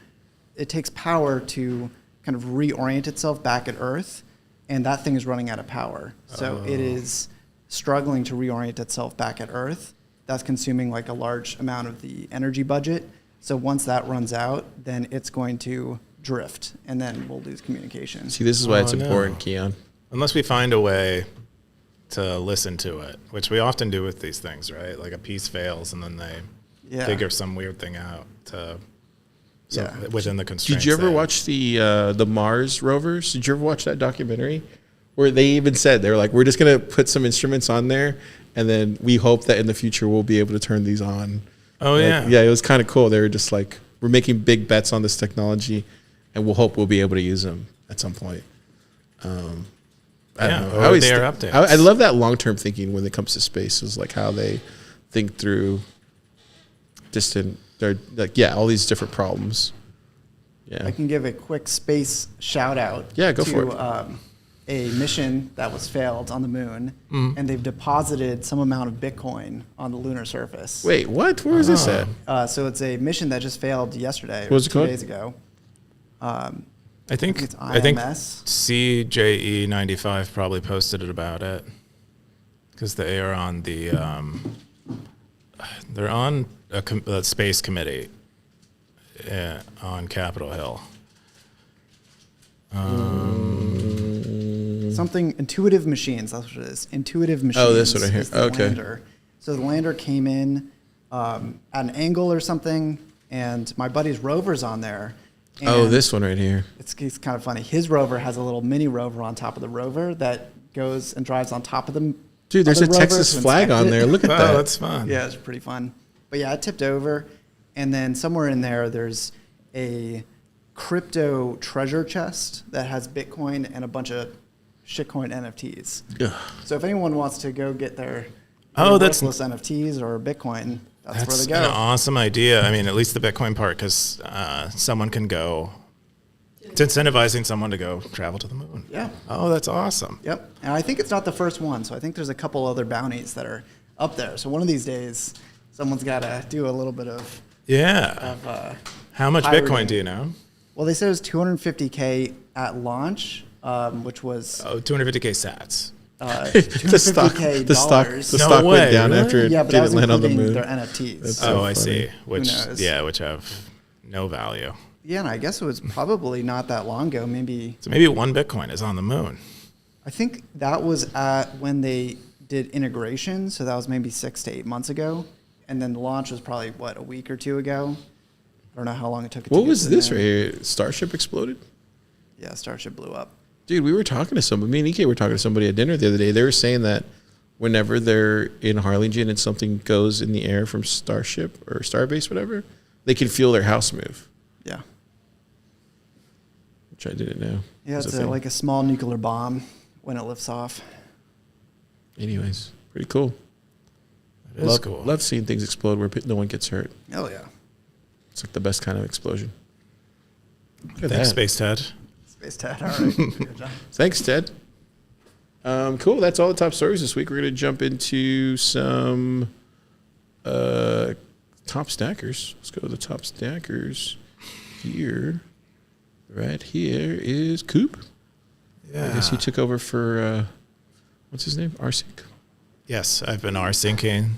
F: It takes power to kind of reorient itself back at Earth, and that thing is running out of power. So it is struggling to reorient itself back at Earth. That's consuming like a large amount of the energy budget. So once that runs out, then it's going to drift, and then we'll lose communication.
B: See, this is why it's
A: Oh, no.
B: important, Keyan.
A: Unless we find a way to listen to it, which we often do with these things, right? Like a piece fails and then they
F: Yeah.
A: figure some weird thing out
F: Yeah.
A: within the constraints.
B: Did you ever
A: there.
B: watch the Mars rovers? Did you ever watch that documentary? Where they even said, they were like, we're just going to put some instruments on there, and then we hope that in the future we'll be able to turn these on.
A: Oh,
B: Like,
A: yeah.
B: Yeah, it was kind of cool. They were just like, we're making big bets on this technology, and we'll hope we'll be able to use them at some point. I
A: Yeah,
B: don't know.
A: or
B: I always
A: their
B: thi-
A: updates.
B: I love that long-term thinking when it comes to space, is like how they think through all these different problems. Yeah.
F: I can give a quick space shout out
B: Yeah, go
F: to
B: for it.
F: A mission that was failed on the moon,
B: Mm-hmm.
F: and they've deposited some amount of Bitcoin on the lunar surface.
B: Wait, what? Where is this at?
F: So it's a mission that just failed yesterday,
B: What was it
F: or 2
B: called?
F: days ago.
A: I think
F: it's
A: I think
F: IMS.
A: CJE95 probably posted it about it because they are on the they're on a space committee on Capitol Hill.
F: Something Intuitive Machines. That's what it is. Intuitive Machines.
B: Oh, this one right here.
F: is the
B: Okay.
F: Lander. So the lander came in at an angle or something, and my buddy's rover's on there.
B: Oh,
F: and
B: this one right here.
F: It's kind of funny. His rover has a little mini rover on top of the rover that goes and drives on top of the.
B: Dude, there's
F: other
B: a
F: rover
B: Texas
F: to
B: flag
F: inspect
B: on
F: it.
B: there. Look at
A: Oh,
B: that.
A: that's fun.
F: Yeah, it's pretty fun. But yeah, it tipped over, and then somewhere in there's a crypto treasure chest that has Bitcoin and a bunch of shitcoin NFTs.
B: Ugh.
F: So if anyone wants to go get their
A: That's
F: worthless NFTs or Bitcoin, that's where
A: That's
F: they
A: an
F: go.
A: awesome idea. I mean, at least the Bitcoin part, because someone can go. It's incentivizing someone to go travel to the moon.
F: Yeah.
A: Oh, that's awesome.
F: Yep. And I think it's not the first one, so I think there's a couple other bounties that are up there. So one of these days, someone's got to do a little bit of.
A: Yeah. How much
F: pirating.
A: Bitcoin do you know?
F: Well, they said it was 250K at launch, which was
A: Oh, 250K sats.
B: The stock,
F: $250K
B: the stock,
F: dollars.
B: the
A: No
B: stock
A: way,
B: went down
A: really?
B: after it
F: Yeah, but that was
B: didn't land on the
F: including
B: moon.
F: their NFTs.
B: That's
A: Oh,
B: so
A: I see.
B: funny.
A: Which
F: knows?
A: which have no value.
F: Yeah, and I guess it was probably not that long ago. Maybe
A: So maybe one Bitcoin is on the moon.
F: I think that was at when they did integration, so that was maybe 6 to 8 months ago, and then the launch was probably a week or two ago. I don't know how long it took. To
B: What
F: get
B: was
F: to
B: this
F: there.
B: right here? Starship exploded?
F: Yeah, Starship blew up.
B: Dude, we were talking to somebody. Me and EK were talking to somebody at dinner the other day. They were saying that whenever they're in Harlingen and something goes in the air from Starship or Starbase, whatever, they can feel their house move,
F: Yeah,
B: which I didn't know.
F: yeah,
B: was
F: it's
B: a thing.
F: like a small nuclear bomb when it lifts off.
B: Anyways, pretty cool.
A: It is cool.
B: Love seeing things explode where no one gets hurt.
F: Oh yeah,
B: It's like the best kind of explosion. Look at
A: Thanks,
B: that.
A: Space Ted.
F: Space Ted. All right, good job.
B: Thanks, Ted. Cool. That's all the top stories this week. We're going to jump into some top stackers. Let's go to the top stackers here. Right here is Coop.
A: Yeah.
B: I guess he took over for, what's his name? Arsik.
A: Yes, I've been R-syncing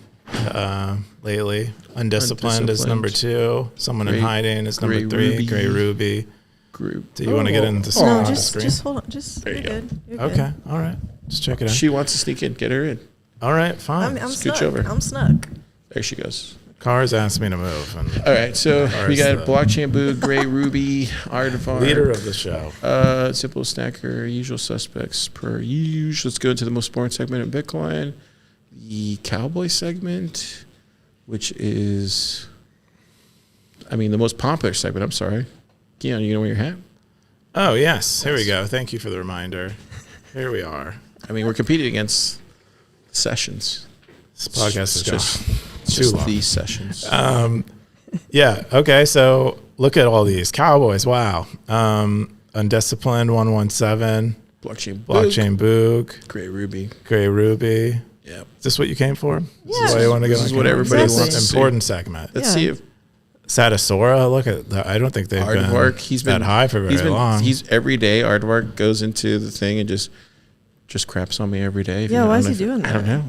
A: lately. Undisciplined is
B: Undisciplined.
A: number 2. Someone in
B: Gray-
A: hiding is number
B: Gray
A: 3.
B: Ruby.
A: Gray Ruby.
B: Group.
A: Do you want to get into the
C: No,
A: on the
C: just
A: screen?
C: just hold on. Just
B: There you
C: you're
B: go.
C: good. You're
A: Okay.
C: good.
A: All right. Just check it out.
B: She wants to sneak in. Get her in.
A: All right. Fine.
C: I'm
B: Scooch
C: snuck.
B: over.
C: I'm snuck.
B: There she goes.
A: Cars asked me to move. And
B: All right. So
A: Cars,
B: we got
A: the
B: Blockchain Boo, Gray Ruby, Aardvark.
A: leader of the show.
B: Simple stacker, usual suspects per usual. Let's go into the most boring segment in Bitcoin, the cowboy segment, which is, I mean, the most popular segment. I'm sorry. Keyan, you gonna wear your hat?
A: Oh, yes. Here we go. Thank you for the reminder. Here we are.
B: I mean, we're competing against Sessions.
A: This podcast is
B: It's
A: too
B: just
A: long.
B: these Sessions.
A: Yeah. Okay. So look at all these Cowboys. Wow. Undisciplined 117.
B: Blockchain,
A: Blockchain Boog.
B: Gray Ruby.
A: Gray Ruby.
B: Yep.
A: Is this what you came for? This
C: Yeah.
A: is why you want to go?
B: This is
A: on
B: what
A: camera?
B: everybody
A: This is
C: wants
A: an
B: to see.
A: important segment.
B: Let's
C: Yeah.
B: see if
A: Satisora. Look at that. I don't think they've
B: Aardvark.
A: been
B: He's
A: that
B: been
A: high for very long.
B: He's every day. Aardvark goes into the thing and just craps on me every day.
C: Yeah,
B: I
C: why
B: don't
C: is
B: know
C: he doing
B: I don't
C: that?
B: know.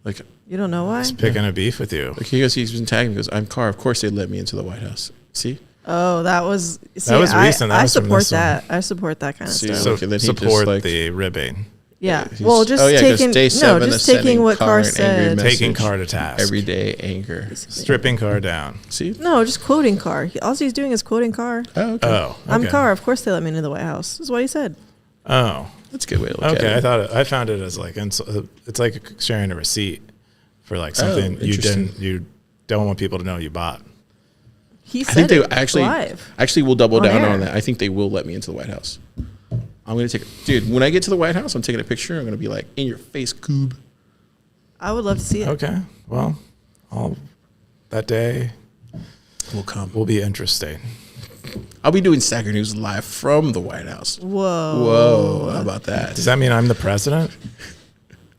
B: Like
C: You don't know why?
A: He's picking a beef with you.
B: he goes. He's been tagging me. He goes, I'm Car. Of course they let me into the White House. See.
C: Oh, that was. See,
A: was recent. That
C: I
A: was from
C: support
A: this one.
C: that. I support that kind of
B: See,
C: stuff.
A: So
B: Okay, then he just,
A: support
B: like-
A: the ribbing.
C: Yeah.
B: he's-
C: Well, just
B: oh, yeah, 'cause
C: taking
B: day 7
C: just
B: is sending
C: taking what
B: Car
C: Carr
B: an angry
C: said.
B: message.
A: Taking Car to task.
B: Everyday anger.
A: Stripping Car down.
B: See.
C: No, just quoting Carr. All he's doing is quoting Carr.
B: Oh, okay.
A: Oh.
C: I'm
A: okay.
C: Carr. Of course they let me into the White House. Is what he said.
A: Oh.
B: That's a good way to look
A: Okay.
B: at it.
A: I found it as like it's like sharing a receipt for like something
B: interesting.
A: you don't want people to know you bought.
C: He
B: I
C: said
B: think they
C: it
B: actually
C: live.
B: will double
C: On
B: down
C: air.
B: on that. I think they will let me into the White House. I'm gonna dude. When I get to the White House, I'm taking a picture. I'm gonna be like, in your face, Coob.
C: I would love to see it.
A: Okay. Well, that day
B: Will come.
A: will be interesting.
B: I'll be doing Stacker News live from the White House.
C: Whoa.
B: Whoa, how about that?
A: Does that mean I'm the president?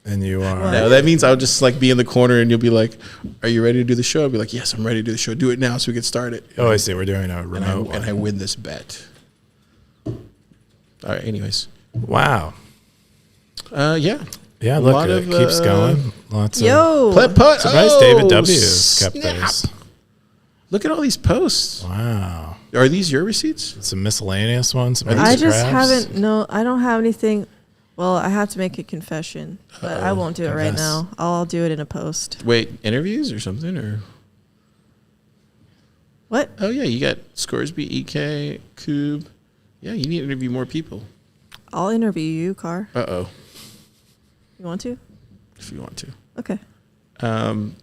A: And you are.
B: No, that means I'll just like be in the corner and you'll be like, "Are you ready to do the show?" I'll be like, "Yes, I'm ready to do the show. Do it now so we get started."
A: Oh, I see. We're doing a
B: And
A: remote
B: I
A: one.
B: win this bet. All right. Anyways.
A: Wow.
B: Yeah.
A: Yeah,
B: A
A: look,
B: lot
A: it
B: of,
A: keeps going. Lots of.
C: Yo.
B: Put.
A: Surprised David W. has kept those.
B: Look at all these posts.
A: Wow.
B: Are these your receipts?
A: Some miscellaneous ones. Some
C: I just
A: crabs.
C: haven't. No, I don't have anything. Well, I have to make a confession, but I won't do it right
A: Confess.
C: now. I'll do it in a post.
B: Wait, interviews or something? Or
C: What?
B: oh yeah, you got Scoresby, EK, Coob. Yeah, you need to interview more people.
C: I'll interview you, Car.
B: You
C: want to?
B: if you want to.
C: Okay.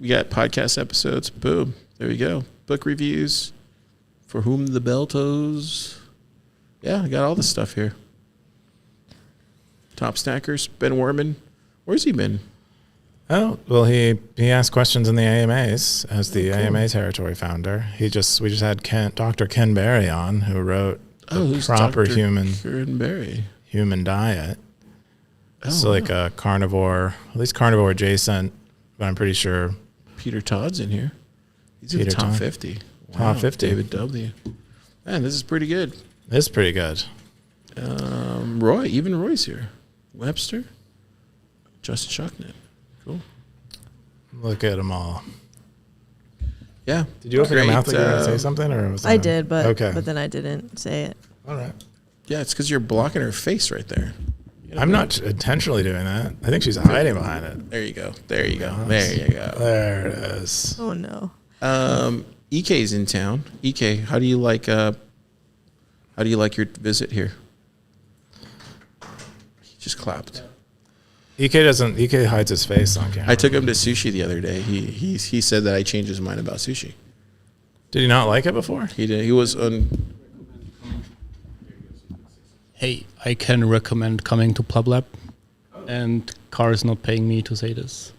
B: We got podcast episodes. Boom. There we go. Book reviews. For whom the bell tolls. Yeah, I got all this stuff here. Top stackers. Ben Werman. Where's he been?
A: Oh, well, he asked questions in the AMAs as the AMA territory founder. We just had Dr. Ken Berry on, who wrote the
B: who's
A: proper
B: Dr.
A: human
B: Ken Berry?
A: diet. It's
B: Oh,
A: like a carnivore, at least carnivore adjacent, but I'm pretty sure
B: Peter Todd's in here. He's in
A: Peter
B: the top
A: Todd.
B: 50.
A: Top 50.
B: David W. Man, this is pretty good.
A: it's pretty good.
B: Roy, even Roy's here. Webster, Justin Shocknet. Cool.
A: Look at them all.
B: Yeah.
A: Did you open your
B: Great,
A: mouth like you were going to say something? Or was
C: I
A: that-
C: did, but
A: okay.
C: but then I didn't say it.
A: All right.
B: Yeah, it's because you're blocking her face right there.
A: I'm not intentionally doing that. I think she's hiding behind it.
B: There you go. There you go. There you go.
A: There it is.
C: Oh no.
B: EK's in town. EK, how do you like your visit here? He just clapped.
A: EK hides his face on camera.
B: I took him to sushi the other day. He said that I changed his mind about sushi.
A: Did he not like it before?
B: He did. He was on.
G: Hey, I can recommend coming to Plub Lab, and Car is not paying me to say this.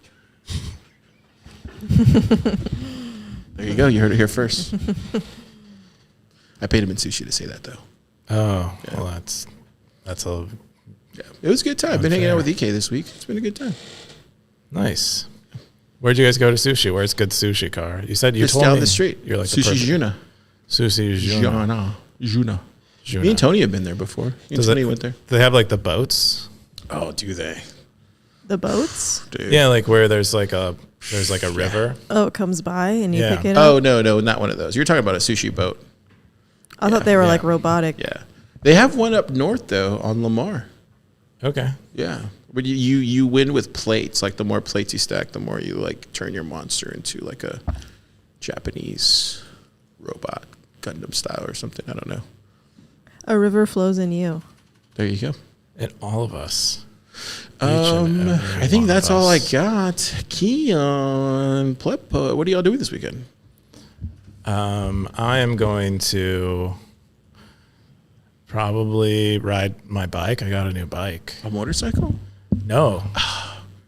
B: There you go. You heard it here first. I paid him in sushi to say that though.
A: Oh,
B: Yeah.
A: well, that's a
B: Yeah, it was a good time. Been hanging out with
A: Unfair.
B: EK this week. It's been a good time.
A: nice. Where'd you guys go to sushi? Where's good sushi, Car? You said you
B: Just
A: told
B: down
A: me
B: the street.
A: You're like
B: Sushi
A: the
B: Juna.
A: Sushi Juna.
B: Juna.
A: Juna.
B: Me and Tony have been there before. Me and
A: Does
B: Tony
A: it-
B: went there.
A: They have like the boats.
B: Oh, do they?
C: The boats?
B: Dude.
A: Yeah, like where there's like a river.
C: Oh, it comes by and you
A: Yeah.
C: pick it
B: Oh,
C: up?
B: no, not one of those. You're talking about a sushi boat.
C: I thought they were
A: yeah.
C: like robotic.
B: Yeah. They have one up north, though, on Lamar.
A: Okay.
B: Yeah. But you win with plates. Like, the more plates you stack, the more you, like, turn your monster into, like, a Japanese robot, Gundam style or something. I don't know.
C: A river flows in you.
B: There you go.
A: And all of us. Each and every
B: I think
A: one
B: that's
A: of
B: all I
A: us.
B: got. Keyan, Plepo, what are y'all doing this weekend?
A: I am going to probably ride my bike. I got a new bike.
B: A motorcycle?
A: No,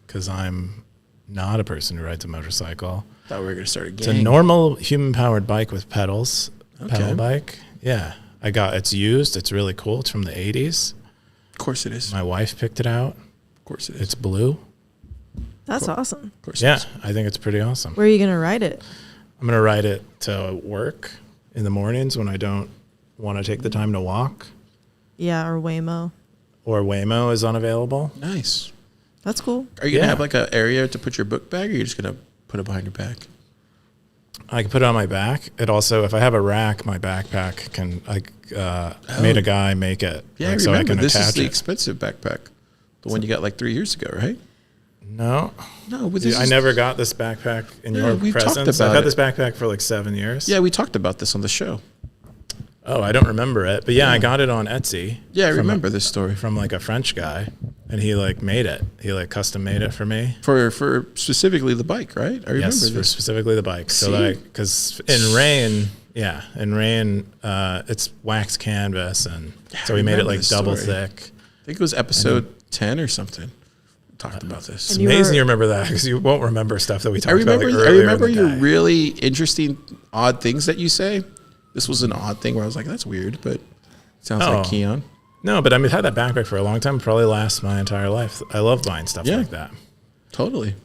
A: because I'm not a person who rides a motorcycle.
B: Thought we were gonna start a
A: It's
B: gang.
A: a normal human-powered bike with pedals.
B: Okay.
A: Pedal bike. Yeah, it's used. It's really cool. It's from the 80s.
B: Of course it is.
A: My wife picked it out.
B: Of course it is.
A: It's blue.
C: That's awesome.
B: Of course it
A: Yeah,
B: is.
A: I think it's pretty awesome.
C: Where are you going to ride it?
A: I'm going to ride it to work in the mornings when I don't want to take the time to walk,
C: Yeah, or Waymo.
A: or Waymo is unavailable.
B: Nice.
C: That's cool.
B: Are you gonna
A: Yeah.
B: have like an area to put your book bag, or you're just gonna put it behind your back?
A: I can put it on my back. It also, if I have a rack, my backpack can. Made a guy make it.
B: Yeah,
A: like,
B: I
A: so
B: remember.
A: I can
B: This is
A: attach
B: the
A: it.
B: expensive backpack, the one you got like 3 years ago, right?
A: No,
B: No, but
A: I never got this backpack in
B: Yeah,
A: your
B: we've talked
A: presence. I've
B: about
A: had
B: it.
A: this backpack for like 7 years.
B: Yeah, we talked about this on the show.
A: Oh, I don't remember it, but yeah, I got it on Etsy.
B: Yeah, I
A: from
B: remember this story.
A: from like a French guy, and he like made it. He like custom made it for me.
B: For specifically the bike, right? I remember
A: Yes, for
B: this.
A: specifically the bike. So
B: See?
A: that because in rain, it's wax canvas, and so we made it
B: remember
A: like
B: this
A: double
B: story.
A: thick.
B: I think it was episode 10 or something. We talked about this.
A: It's
C: And you
A: amazing
C: were-
A: you remember that because you won't remember stuff that we talked
B: I remember.
A: about. Like,
B: I
A: earlier
B: remember
A: in the
B: your
A: day.
B: really interesting, odd things that you say. This was an odd thing where I was like, "That's weird," but it sounds like
A: Oh.
B: Keyan.
A: No, but I mean, had that backpack for a long time. Probably lasts my entire life. I love buying stuff
B: Yeah.
A: like that.
B: Totally.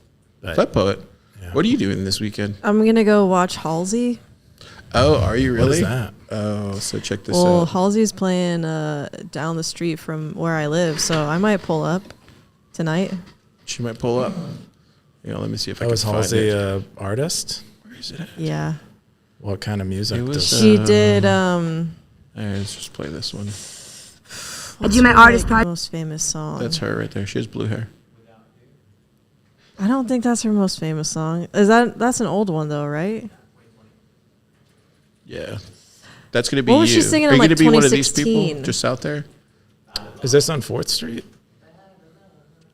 A: But-
B: Flip poet.
A: Yeah.
B: What are you doing this weekend?
C: I'm going to go watch Halsey.
B: Oh, are you really?
A: What is that?
B: Oh, so check this
C: Well,
B: out.
C: Halsey's playing down the street from where I live, so I might pull up tonight.
B: She might pull up. Let me see if I
A: Oh,
B: can
A: was
B: find
A: Halsey
B: it.
A: a artist?
B: Where is it at?
C: Yeah.
A: What kind of music
B: It was,
A: does
C: She
B: Uh,
C: did
B: Let's just play this one.
C: what's
H: do my
C: her,
H: artist
C: like, most famous song?
B: That's her right there. She has blue hair.
C: I don't think that's her most famous song. That's an old one though, right?
B: Yeah. That's going to be
C: What was
B: you.
C: she singing
B: Are
C: in,
B: you
C: like,
B: gonna be one of these people
C: 2016?
B: just out there?
A: Is this on 4th Street?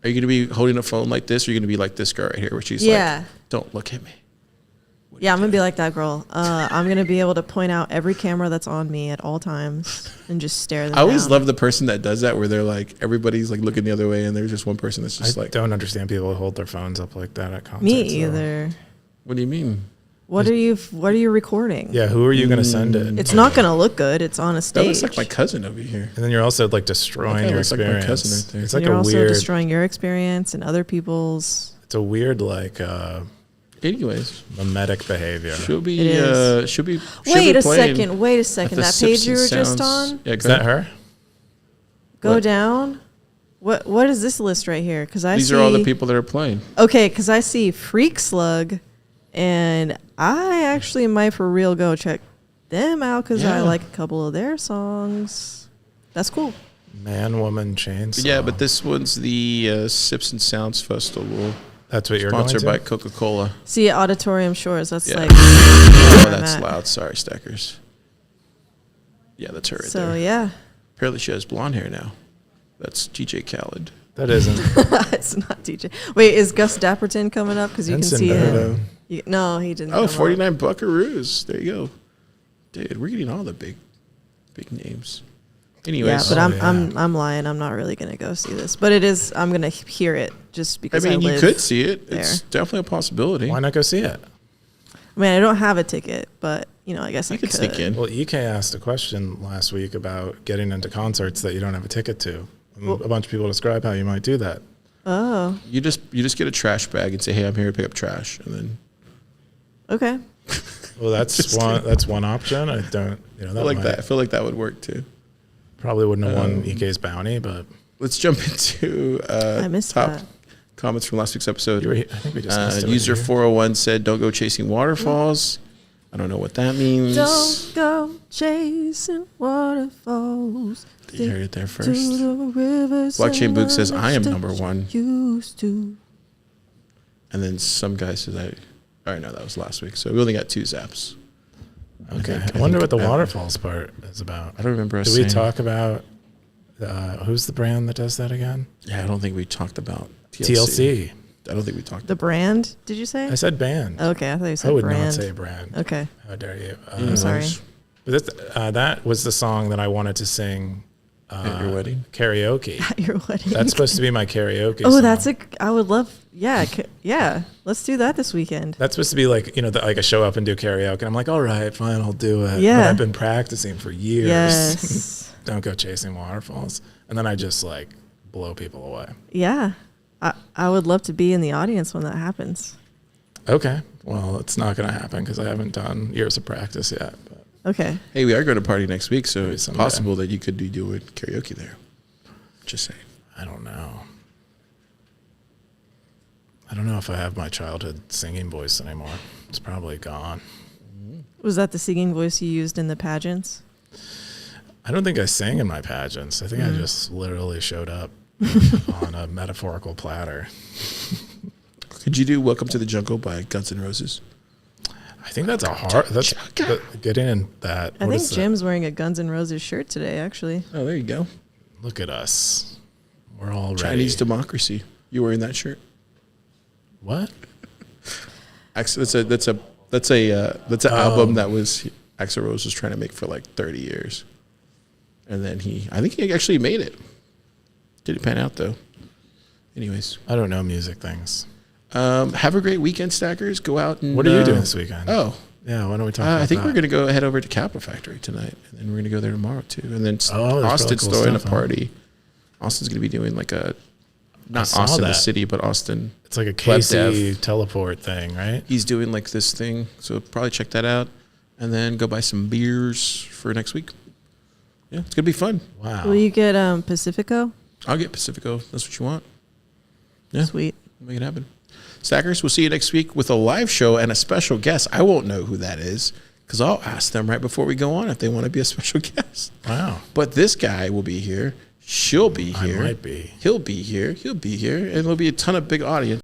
B: Are you going to be holding a phone like this, or are you going to be like this girl right here where she's
C: Yeah.
B: like, don't look at me?
C: Yeah, I'm gonna be like that girl. I'm gonna be able to point out every camera that's on me at all times and just stare them
B: I always
C: down.
B: love the person that does that, where they're like, everybody's like looking the other way, and there's just one person that's just
A: I
B: like,
A: don't understand people who hold their phones up like that at concerts.
C: Me
A: though.
C: either.
B: what do you mean?
C: What are you recording?
A: Yeah, who are you going to send it?
C: It's not gonna look good. It's on a
B: That
C: stage.
B: looks like my cousin over here.
A: And then you're also like destroying
B: That
A: your
B: looks like my
A: experience.
B: cousin right there.
A: It's
C: And
A: like
C: you're
A: a
C: also
A: weird.
C: destroying your experience and other people's.
A: It's a weird like
B: Anyways,
A: mimetic behavior.
B: she'll be
C: It is.
B: she'll be
C: Wait a
B: playing
C: second. Wait a
B: at
C: second.
B: the
C: That page you were
B: Simpsons
C: just
B: Sounds-
C: on.
B: Yeah,
A: Is that her?
C: Go
B: What?
C: down. What is this list right here? Because I
B: These
C: see.
B: are all the people that are playing.
C: Okay, because I see Freak Slug, and I actually might for real go check them out because I
B: Yeah.
C: like a couple of their songs. That's cool.
A: Man, woman, chainsaw.
B: Yeah, but this one's the Simpsons Sounds Festival,
A: That's what you're
B: sponsored by
A: going to?
B: Coca-Cola.
C: See, Auditorium Shores. That's
B: Yeah.
C: like.
B: Oh,
C: where I'm
B: that's
C: at.
B: loud. Sorry, Stackers. Yeah, that's her right
C: So
B: there.
C: yeah,
B: Apparently she has blonde hair now. That's DJ Khaled.
A: That isn't.
C: it's not DJ. Wait, is Gus Dapperton coming up? Because you can
A: Ensign
C: see
A: Berto.
C: him. No, he didn't.
B: Oh,
C: come up.
B: 49 Buckaroos. There you go. Dude, we're getting all the big names. Anyways,
C: Yeah, but
A: Oh,
C: I'm lying. I'm not really gonna go see this, but it is. I'm gonna hear it just
B: I
C: because
B: mean, you
C: live
B: could see it.
C: there.
B: It's definitely a possibility.
A: Why not go see it?
C: I mean, I don't have a ticket, but I guess I
B: You could sneak in.
A: Well, EK asked a question last week about getting into concerts that you don't have a ticket to. And
C: Well-
A: a bunch of people describe how you might do that.
C: Oh,
B: You just get a trash bag and say, "Hey, I'm here to pick up trash," and then
C: okay.
A: Well, that's one option. I don't, that
B: I like
A: might-
B: that. I feel like that would work too.
A: Probably wouldn't have won EK's bounty, but
B: Let's jump into
C: I missed
B: top
C: that.
B: comments from last week's episode.
A: I think we just missed it.
B: User
A: Here.
B: 401 said, "Don't go chasing waterfalls." I don't know what that means.
C: Don't go chasing waterfalls.
B: You heard it there
C: To
B: first.
C: the rivers
B: Blockchain
C: and
B: Book says,
C: others
B: "I am
C: that
B: number one."
C: Used to.
B: And then some guy says, "I." All right, no, that was last week. So we only got 2 zaps.
A: Okay.
B: think-
A: I wonder
B: I
A: what the
B: think-
A: waterfalls part is about.
B: I don't remember us
A: Did we
B: saying-
A: talk about who's the brand that does that again?
B: Yeah, I don't think we talked about
A: TLC.
B: I don't think we talked.
C: The brand? Did you say?
A: I said band.
C: Okay, I thought you said
A: I would
C: brand.
A: not say brand.
C: Okay,
A: How dare you?
C: I'm sorry.
A: But that was the song that I wanted to sing
B: At your wedding?
A: karaoke.
C: At your wedding.
A: That's supposed to be my karaoke
C: Oh,
A: song.
C: that's I would love. Yeah, yeah. Let's do that this weekend.
A: That's supposed to be like, like I show up and do karaoke and I'm like, all right, fine, I'll do it.
C: Yeah.
A: But I've been practicing for years.
C: Yes.
A: Don't go chasing waterfalls. And then I just like blow people away.
C: Yeah, I would love to be in the audience when that happens.
A: Okay. Well, it's not going to happen because I haven't done years of practice yet. But
C: Okay.
B: Hey, we are going to party next week, so
A: Maybe
B: it's
A: someday.
B: possible that you could be doing karaoke there. Just saying.
A: I don't know. I don't know if I have my childhood singing voice anymore. It's probably gone.
C: Was that the singing voice you used in the pageants?
A: I don't think I sang in my pageants. I think I just literally showed up on a metaphorical platter.
B: Could you do "Welcome to the Jungle" by Guns N' Roses?
A: I think that's a hard. That's getting in that.
C: I
A: what
C: think
A: is that?
C: Jim's wearing a Guns N' Roses shirt today, actually.
B: Oh, there you go.
A: Look at us. We're all ready.
B: Chinese democracy. You wearing that shirt?
A: What?
B: Actually, that's an album that was Axl Rose was trying to make for like 30 years, and then I think he actually made it. Didn't pan out though. Anyways,
A: I don't know music things.
B: have a great weekend, Stackers. Go out and.
A: What are you doing this weekend?
B: Oh,
A: Yeah, why don't we talk about
B: I think
A: that?
B: we're gonna go head over to Capital Factory tonight, and then we're gonna go there tomorrow too. And then
A: Oh, there's really
B: Austin's
A: cool
B: throwing
A: stuff,
B: a
A: huh?
B: party. Austin's gonna be doing like not
A: saw
B: Austin the
A: that.
B: city, but Austin.
A: It's like a
B: Web
A: Casey
B: dev.
A: teleport thing, right?
B: He's doing like this thing, so probably check that out. and then go buy some beers for next week. Yeah, it's gonna be fun.
A: Wow.
C: Will you get Pacifico?
B: I'll get Pacifico. That's what you want. Yeah,
C: Sweet.
B: make it happen. Stackers, we'll see you next week with a live show and a special guest. I won't know who that is because I'll ask them right before we go on if they want to be a special guest.
A: Wow.
B: But this guy will be here. She'll be here.
A: I might be.
B: He'll be here. He'll be here. And there'll be a ton of big audience.